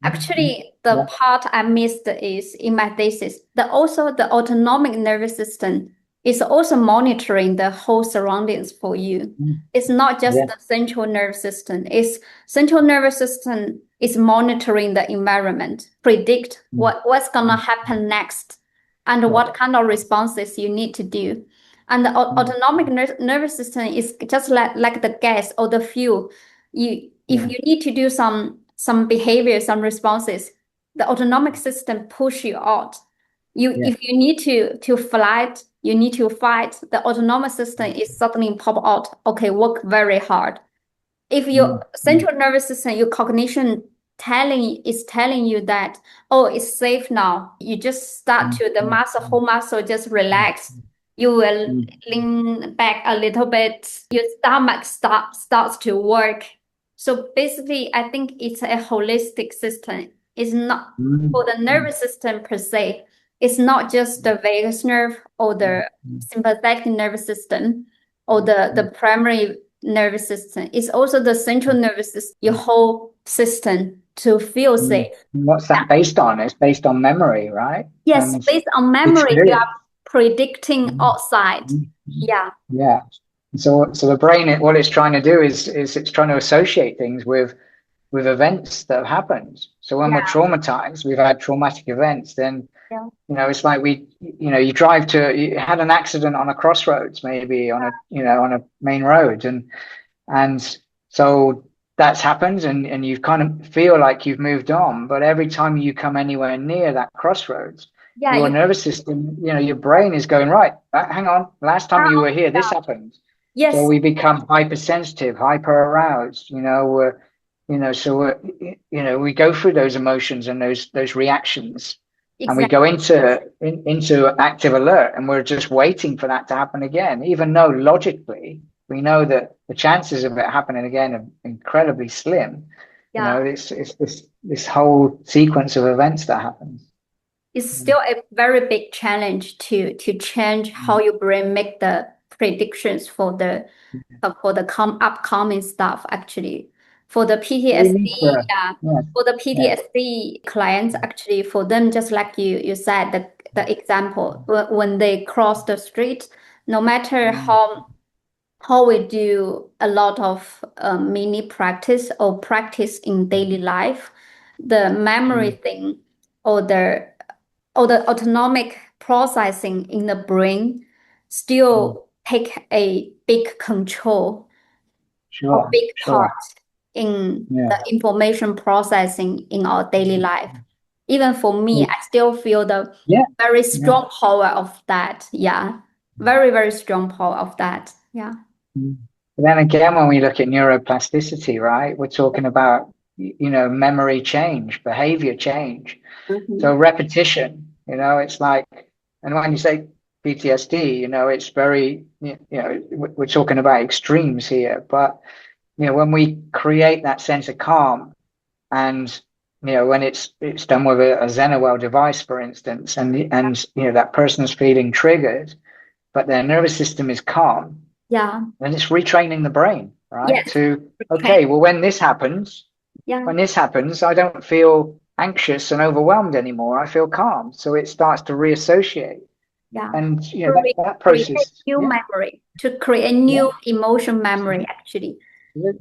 mm. Actually, the Yeah, part I missed is in my thesis, also the autonomic nervous system is also monitoring the whole surroundings for you. mm, It's not just yeah, the central nervous system. It's central nervous system is monitoring the environment, predict mm, what's gonna mm. happen next, and Yeah, what kind of responses you need to do. And the mm, autonomic nervous system is just like the gas or the fuel. If yeah, you need to do some behavior, some responses, the autonomic system push you out. yeah. If you need to flight, you need to fight, the autonomic system is suddenly pop out. Okay, work very hard. If your Mm, mm, central nervous system, your cognition telling you that, oh, it's safe now, you just start mm, to the mm, whole muscle just relax. You will mm, lean back a little bit. Your stomach starts to work. So basically, I think it's a holistic system. It's not mm, for the mm, nervous system per se. It's not just the vagus nerve or mm, the mm, sympathetic nervous system or the mm, primary nervous system. It's also the central nervous system, your whole system to feel mm. safe. And what's Yeah. that based on? It's based on memory, right? Yes, And based on memory, you are experience. predicting Mm, outside. mm, mm. Yeah. Yeah. So the brain, what it's trying to do is it's trying to associate things with events that have happened. So when we're Yeah. traumatized, we've had traumatic events, then Yeah. it's like you had an accident on a crossroads, maybe on a main road, and so that's happened, and you kind of feel like you've moved on, but every time you come anywhere near that crossroads, Yeah. your nervous system, your brain is going, right, hang on, last time you were here, this happened. So Yes, we become hypersensitive, hyper aroused, so we go through those emotions and those reactions, and we exactly. go into active alert, and we're just waiting for that to happen again, even though logically we know that the chances of it happening again are incredibly slim. Yeah. It's this whole sequence of events that happens. It's Mm, still a very big challenge to change how mm. your brain make the predictions for the upcoming stuff actually. For the We need PTSD, to, yeah. yeah, For the yeah, PTSD clients, actually, for them, just like you said, the example, when they cross the street, no matter mm, how we do a lot of mini practice or practice in daily life, the memory mm, thing or the autonomic processing in the brain mm. still take a big control or Sure, big part sure, in yeah, the information processing in our daily life. Even for me, yeah, I still feel the yeah, very yeah. strong power of that. Yeah. Very, very strong power of that. Yeah. Mm. But then again, when we look at neuroplasticity, right, we're talking about memory change, behavior change. So Mhm. repetition, it's like, and when you say PTSD, it's very, we're talking about extremes here, but when we create that sense of calm, and when it's done with a ZenoWell device, for instance, and that person's feeling triggered, but their nervous system is calm, Yeah. then it's retraining the brain, right? Yes. To, Okay. okay, well, Yeah. when this happens, I don't feel anxious and overwhelmed anymore. I feel calm. So it starts to reassociate. Yeah. And To that create process, new yeah, memory, to create yeah, new emotion memory, absolutely. actually.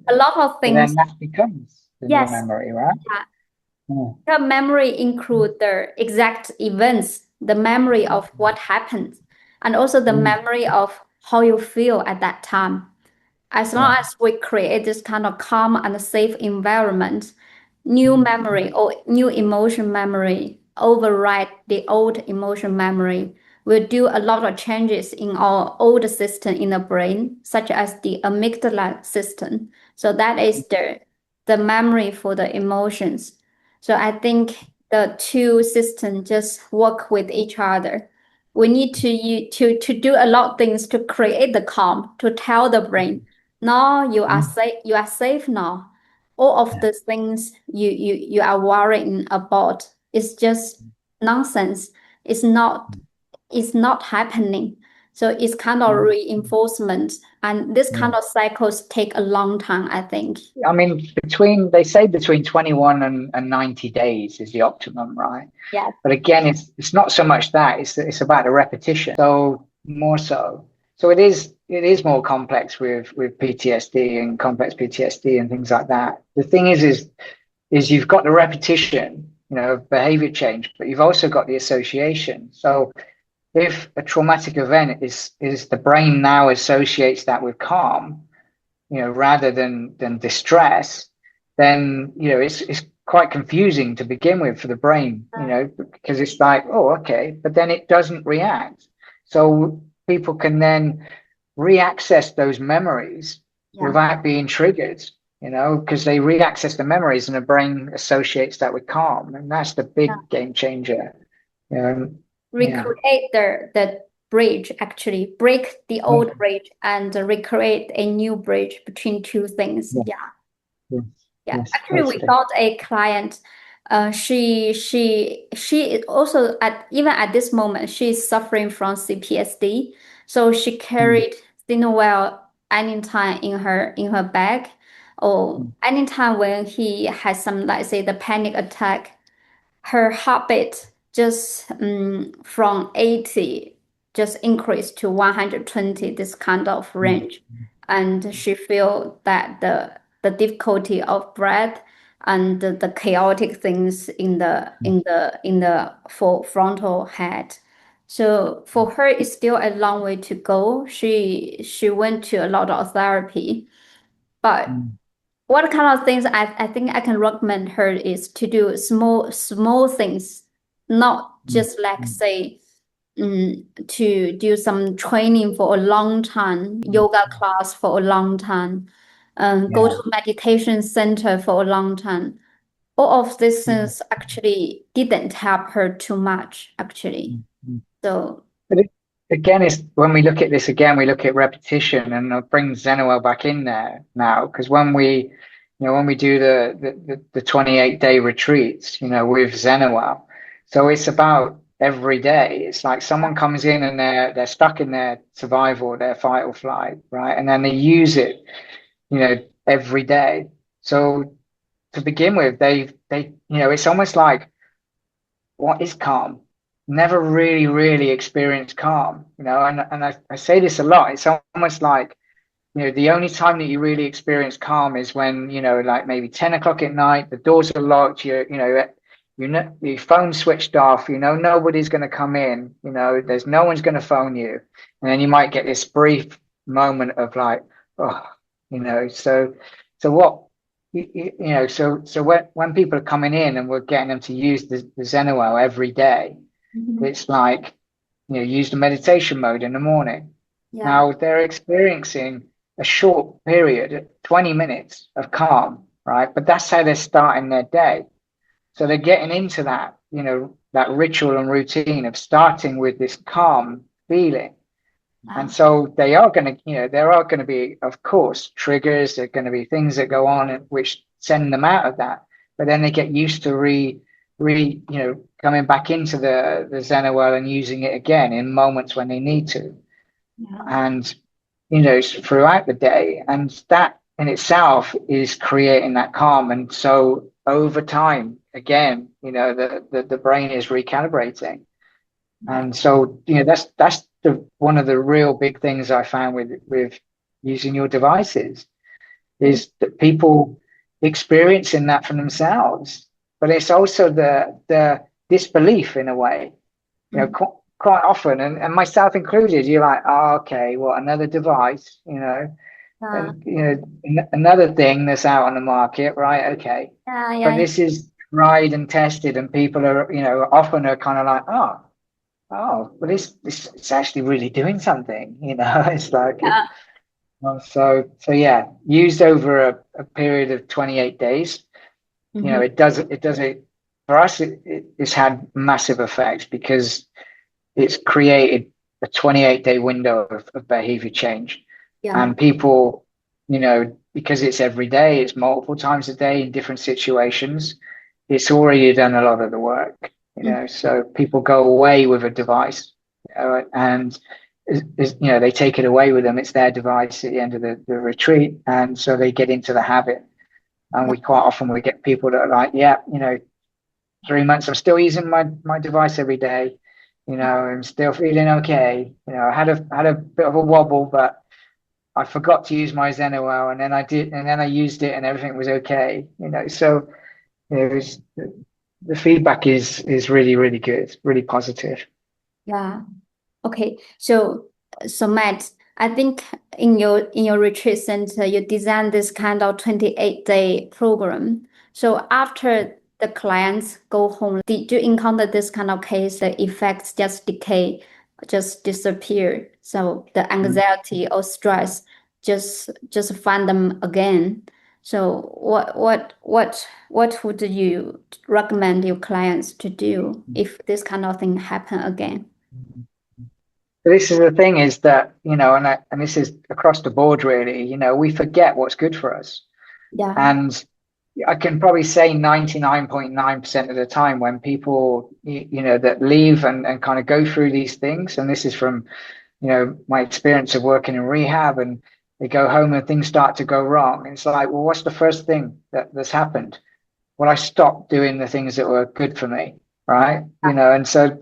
A Absolutely. lot of So things. then that becomes the new Yes. memory, right? Yeah. Yeah. The memory include the exact events the memory of what happened, and also the memory of how you feel at that time. As long as we create this kind of calm and safe environment, new memory or new emotion memory override the old emotion memory will do a lot of changes in our old system in the brain, such as the amygdala system. So that is the memory for the emotions. So I think the two systems just work with each other. We need to do a lot of things to create the calm, to tell the brain, now you are safe now. All of the things you are worrying about is just nonsense. It's not happening. So it's kind of reinforcement, and this kind of cycles take a long time, I think. I mean, they say between 21 and 90 days is the optimum, right? Yeah. But again, it's not so much that, it's about the repetition. So more so. So it is more complex with PTSD and complex PTSD and things like that. The thing is you've got the repetition, behavior change, but you've also got the association. So if a traumatic event is the brain now associates that with calm, rather than distress, then it's quite confusing to begin with for the brain, because it's like, oh, okay, but then it doesn't react. So people can then reaccess those memories without being triggered, because they reaccess the memories and the brain associates that with calm, and that's the big game changer. Recreate the bridge, actually break the old bridge and recreate a new bridge between two things. Yes, actually we got a client, she is also even at this moment she's suffering from C-PTSD, so she carried ZenoWell anytime in her bag, or anytime when he has some, like say, the panic attack, her heartbeat just from 80 just increased to 120, this kind of range. And she feel that the difficulty of breath and the chaotic things in the frontal head. So for her, it's still a long way to go. She went to a lot of therapy, but what kind of things I think I can recommend her is to do small things, not just like say to do some training for a long time, yoga class for a long time, go to meditation center for a long time. All of these things actually didn't help her too much, actually. So but again, it's when we look at this again, we look at repetition, and I'll bring ZenoWell back in there now, because when we do the 28-day retreats, with ZenoWell, so it's about every day. It's like someone comes in and they're stuck in their survival, their fight or flight, right? And then they use it, every day. So to begin with, they it's almost like, what is calm? Never really experienced calm, and I say this a lot. It's almost like, the only time that you really experience calm is when, like maybe 10 o'clock at night, the doors are locked, your phone switched off, nobody's going to come in, there's no one's going to phone you. And then you might get this brief moment of like, oh, so what, so when people are coming in and we're getting them to use the ZenoWell every day, it's like, use the meditation mode in the morning. Now they're experiencing a short period, 20 minutes of calm, right? But that's how they're starting their day. So they're getting into that, that ritual and routine of starting with this calm feeling. And so they are going to, there are going to be, of course, triggers. There are going to be things that go on which send them out of that. But then they get used to coming back into the ZenoWell and using it again in moments when they need to. And, throughout the day. And that in itself is creating that calm. And so over time, again, the brain is recalibrating. And so, that's one of the real big things I found with using your devices, is that people experiencing that for themselves. But it's also the disbelief in a way, quite often, and myself included, you're like, oh, okay, well, another device, Yeah. and another thing that's out on the market, right? Okay, Yeah. but Yeah. this is tried and tested, and people are, often are kind of like, well, this it's actually really doing something, It's like Yeah. so yeah, used over a period of 28 days. Mhm. It for us. It's had massive effects because it's created a 28-day window of behavior change. Yeah. And people, because it's every day, it's multiple times a day in different situations, it's already done a lot of the work, Mhm. So people go away with a device, and they take it away with them. It's their device at the end of the retreat. And so they get into the habit. And Yeah. we get people that are like, yeah, 3 months, I'm still using my device every day. I'm still feeling okay. I had a bit of a wobble, but I forgot to use my ZenoWell, and then I did, and then I used it, and everything was okay. So it was, the feedback is really, really good, really positive. Yeah. Okay. So Matt, I think in your retreat center, you designed this kind of 28-day program. So after the clients go home, did you encounter this kind of case, the effects just decay, just disappear? So the anxiety or stress just find them again. So what would you recommend your clients to do if this kind of thing happen again? This is the thing, is that, and this is across the board, really, we forget what's good for us. Yeah. And I can probably say 99.9% of the time when people, that leave and kind of go through these things, and this is from, my experience of working in rehab, and they go home and things start to go wrong. And it's like, well, what's the first thing that's happened? Well, I stopped doing the things that were good for me, right? And so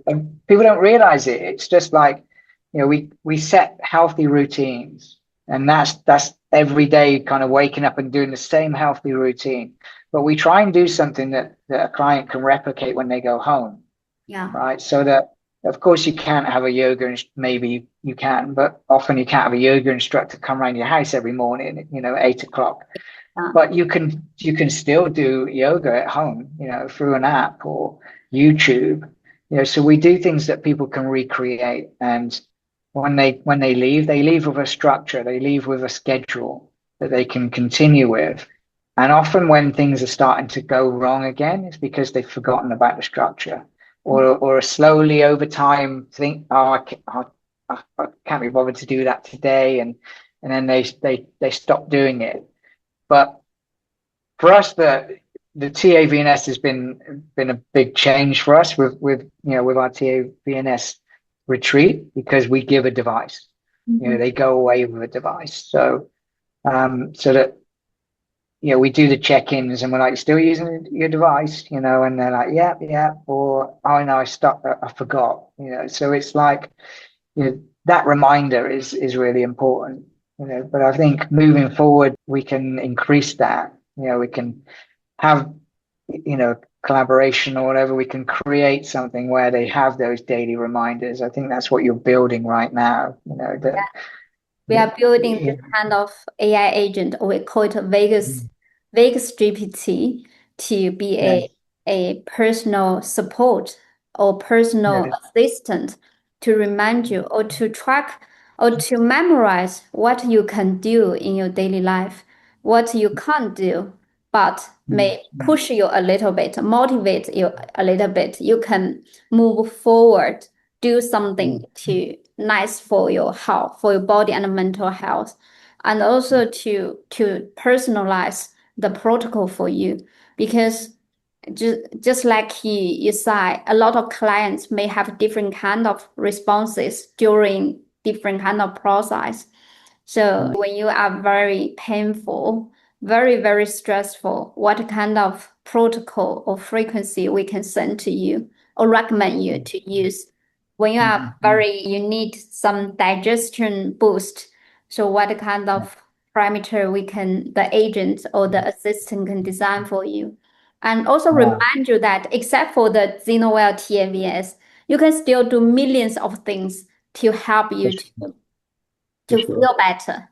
people don't realize it. It's just like, we set healthy routines, and that's every day, kind of waking up and doing the same healthy routine. But we try and do something that a client can replicate when they go home, Yeah. right? So that, of course, you can't have a yoga, maybe you can, but often you can't have a yoga instructor come around your house every morning, 8 o'clock. Yeah. But you can still do yoga at home, through an app or YouTube. So we do things that people can recreate. And when they leave, they leave with a structure, they leave with a schedule that they can continue with. And often when things are starting to go wrong again, it's because they've forgotten about the structure, or slowly over time think, oh, I can't be bothered to do that today, and then they stop doing it. But for us, the TAVNS has been a big change for us with our TAVNS retreat, because we give a device. Mhm. They go away with a device. So that, we do the check-ins, and we're like, still using your device, and they're like, yeah, yeah, or, oh no, I stopped, I forgot. So it's like, that reminder is really important. But I think moving forward, we can increase that. We can have, collaboration or whatever. We can create something where they have those daily reminders. I think that's what you're building right now. We are building Yeah. this kind of AI agent, or we call it Vegas GPT, to be Yeah. a personal support or personal Yeah. assistant to remind you or to track or to memorize what you can do in your daily life, what you can't do, but may push you a little bit, motivate you a little bit. You can move forward, do something to nice for your health, for your body and mental health, and also to personalize the protocol for you. Because just like you said, a lot of clients may have different kind of responses during different kind of process. So when you are very painful, very, very stressful, what kind of protocol or frequency we can send to you or recommend you to use? When you are very, you need some digestion boost. So what kind of parameter the agent or the assistant can design for you? And also Yeah. remind you that except for the ZenoWell TMVS, you can still do millions of things to help you to feel better.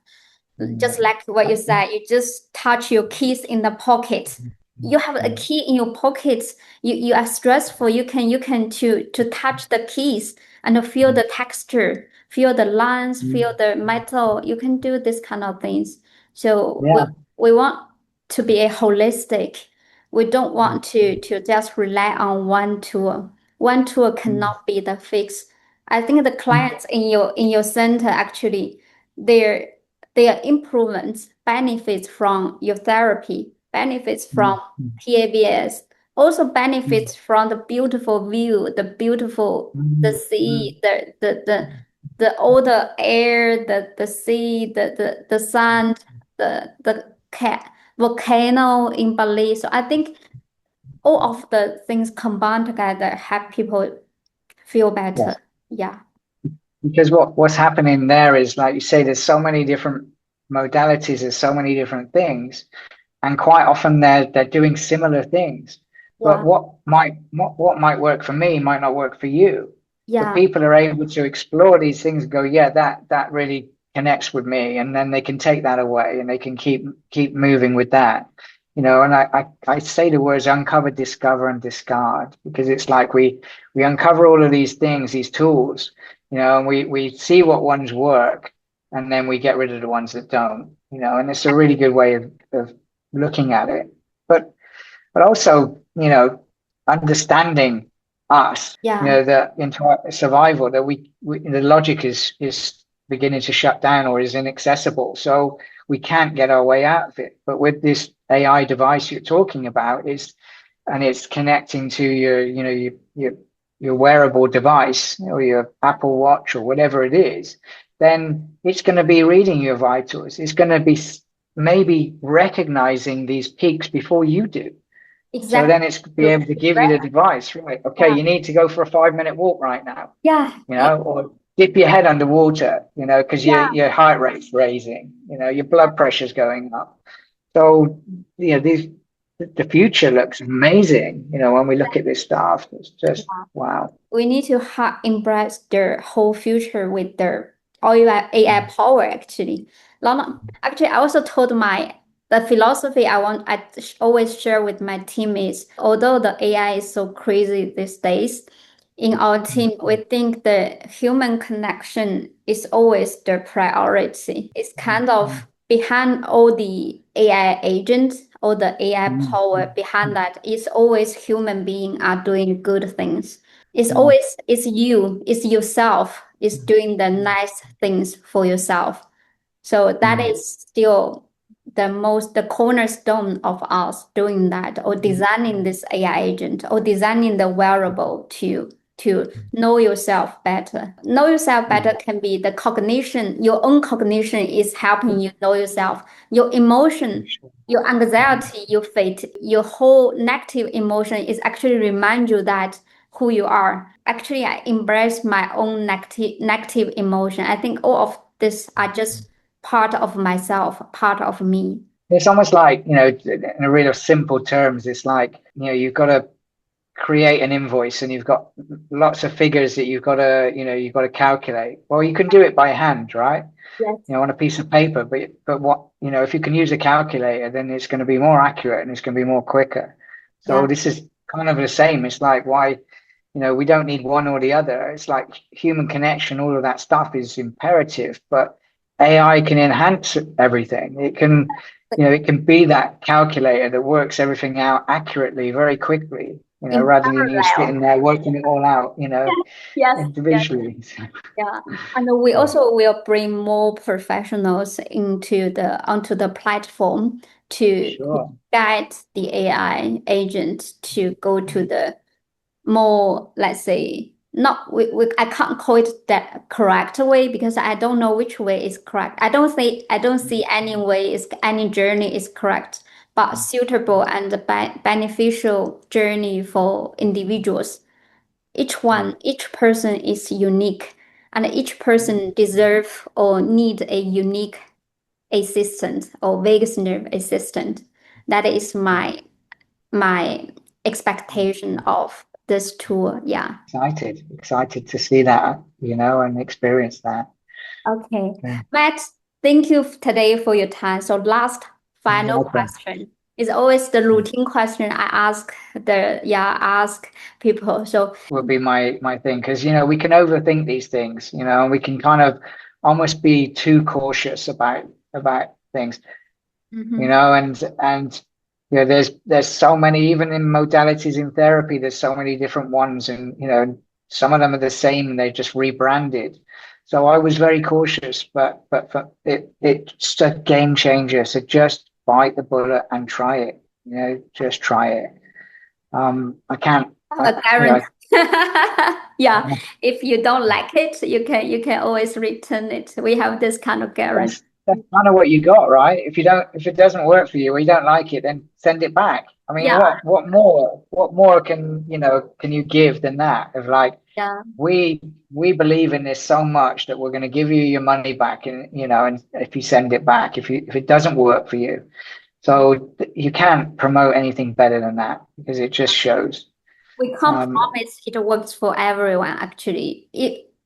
Just like what you said, you just touch your keys in the pocket. You have a key in your pocket. You are stressful. You can to touch the keys and feel the texture, feel the lines, feel the metal. You can do this kind of things. So we want to be a holistic. We don't want to just rely on one tool. One tool cannot be the fix. I think the clients in your center actually their improvements benefits from your therapy, benefits from PAVS, also benefits from the beautiful view, the beautiful the sea, the all the air, the sea, the sun, the volcano in Bali. So I think all of the things combined together help people feel better. Yeah. Because what's happening there is, like you say, there's so many different modalities, there's so many different things, and quite often they're doing similar things. But what might work for me might not work for you. So people are able to explore these things and go, yeah, that really connects with me, and then they can take that away and they can keep moving with that. And I say the words uncover, discover, and discard, because it's like we uncover all of these things, these tools, and we see what ones work, and then we get rid of the ones that don't, and it's a really good way of looking at it. But also, understanding us, that into our survival, that we the logic is beginning to shut down or is inaccessible. So we can't get our way out of it. But with this AI device you're talking about, and it's connecting to your wearable device or your Apple Watch or whatever it is, then it's going to be reading your vitals. It's going to be maybe recognizing these peaks before you do. Exactly. So then it's be able to give you the device, right? Okay, you need to go for a 5-minute walk right now. Or dip your head underwater, because your heart rate's raising, your blood pressure's going up. So, the future looks amazing, when we look at this stuff. It's just wow. We need to embrace the whole future with the AI power, actually. Actually, I also told the philosophy I always share with my teammates. Although the AI is so crazy these days, in our team, we think the human connection is always the priority. It's kind of behind all the AI agents, all the AI power behind that is always human beings are doing good things. It's always it's yourself is doing the nice things for yourself. So that is still the cornerstone of us doing that, or designing this AI agent, or designing the wearable to know yourself better. Know yourself better can be the cognition. Your own cognition is helping you know yourself. Your emotion, your anxiety, your fate, your whole negative emotion is actually remind you that who you are. Actually, I embrace my own negative emotion. I think all of this are just part of myself, part of me. It's almost like, in a real simple terms, it's like, you've got to create an invoice and you've got lots of figures that you've got to calculate. Well, you can do it by hand, right? Yes. On a piece of paper, but what, if you can use a calculator, then it's going to be more accurate and it's going to be more quicker. So this is kind of the same. It's like, why, we don't need one or the other. It's like human connection, all of that stuff is imperative, but AI can enhance everything. It can, it can be that calculator that works everything out accurately, very quickly, rather than you sitting there working it all out, individually. Yeah, and we also will bring more professionals onto the platform to guide the AI agent to go to the more, let's say, I can't call it that correct way, because I don't know which way is correct. I don't see any journey is correct, but suitable and beneficial journey for individuals. Each person is unique, and each person deserve or need a unique assistant or vagus nerve assistant. That is my expectation of this tool. Yeah. Excited to see that, and experience that. Okay. Yeah. Matt, thank you today for your time. So last final Welcome. question is always the routine question I ask people. So Will be my thing, because we can overthink these things, and we can kind of almost be too cautious about things, and there's so many, even in modalities in therapy, there's so many different ones, and some of them are the same and they just rebranded. So I was very cautious, but for it's a game changer. So just bite the bullet and try it. Just try it. I can't. a guarantee. Yeah, if you don't like it, you can always return it. We have this kind of guarantee. That's kind of what you got, right? If it doesn't work for you or you don't like it, then send it back. I mean, Yeah. what more can you give than that? Of like, Yeah. we believe in this so much that we're going to give you your money back, and and if you send it back, if it doesn't work for you, so you can't promote anything better than that, because it just shows. We can't promise it works for everyone, actually.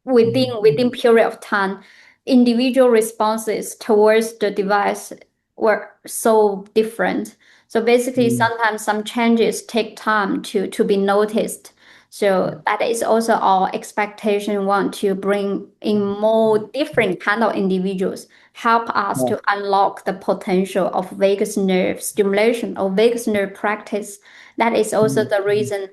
Within period of time, individual responses towards the device were so different. So basically, sometimes some changes take time to be noticed. So that is also our expectation. We want to bring in more different kind of individuals, help us to unlock the potential of vagus nerve stimulation or vagus nerve practice. That is also the reason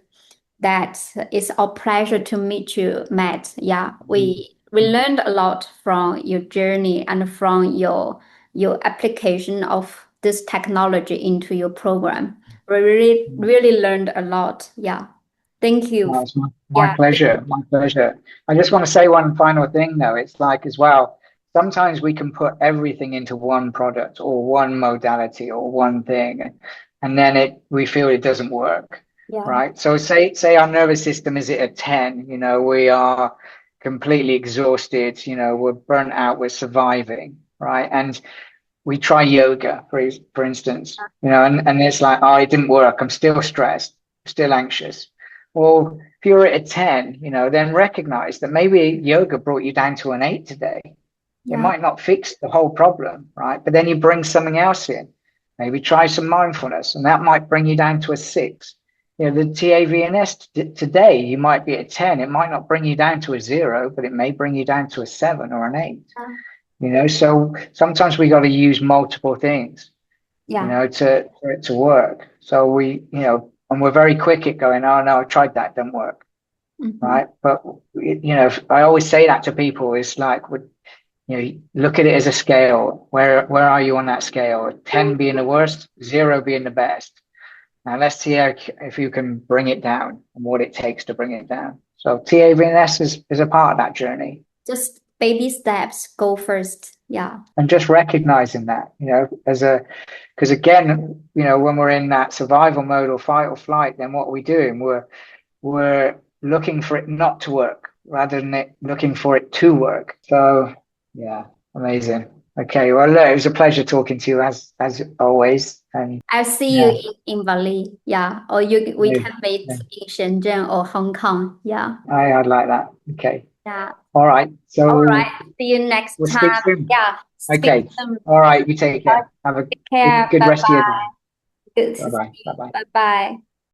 that it's our pleasure to meet you, Matt. Yeah, we learned a lot from your journey and from your application of this technology into your program. We really learned a lot. Yeah. Thank you. No, it's my pleasure. My pleasure. I just want to say one final thing, though. It's like, as well, sometimes we can put everything into one product or one modality or one thing, and then we feel it doesn't work. Yeah. Right. So say our nervous system is at a 10, we are completely exhausted, we're burnt out, we're surviving, right? And we try yoga, for instance, and it's like, oh, it didn't work. I'm still stressed, still anxious. Well, if you're at a 10, then recognize that maybe yoga brought you down to an 8 today. It might not fix the whole problem, right? But then you bring something else in. Maybe try some mindfulness, and that might bring you down to a 6. The TAVNS today, you might be at 10. It might not bring you down to a 0, but it may bring you down to a 7 or an 8. So sometimes we got to use multiple things, for it to work. So and we're very quick at going, oh no, I tried that, didn't work, right? But I always say that to people. It's like, look at it as a scale. Where are you on that scale? 10 being the worst, 0 being the best. Now let's see if you can bring it down and what it takes to bring it down. So TAVNS is a part of that journey. Just baby steps, go first. Yeah. And just recognizing that, because again, when we're in that survival mode or fight or flight, then what are we doing? We're looking for it not to work rather than looking for it to work. So yeah, amazing. Okay, well, it was a pleasure talking to you as always, and I'll see you in Bali. Yeah, or we can meet in Shenzhen or Hong Kong. Yeah, I'd like that. Okay. Yeah. All right. So all right. See you next we'll time. Speak soon. Yeah. Okay. All right. You take care. Have a good rest of your day. Good. Bye bye. Bye bye. Bye bye.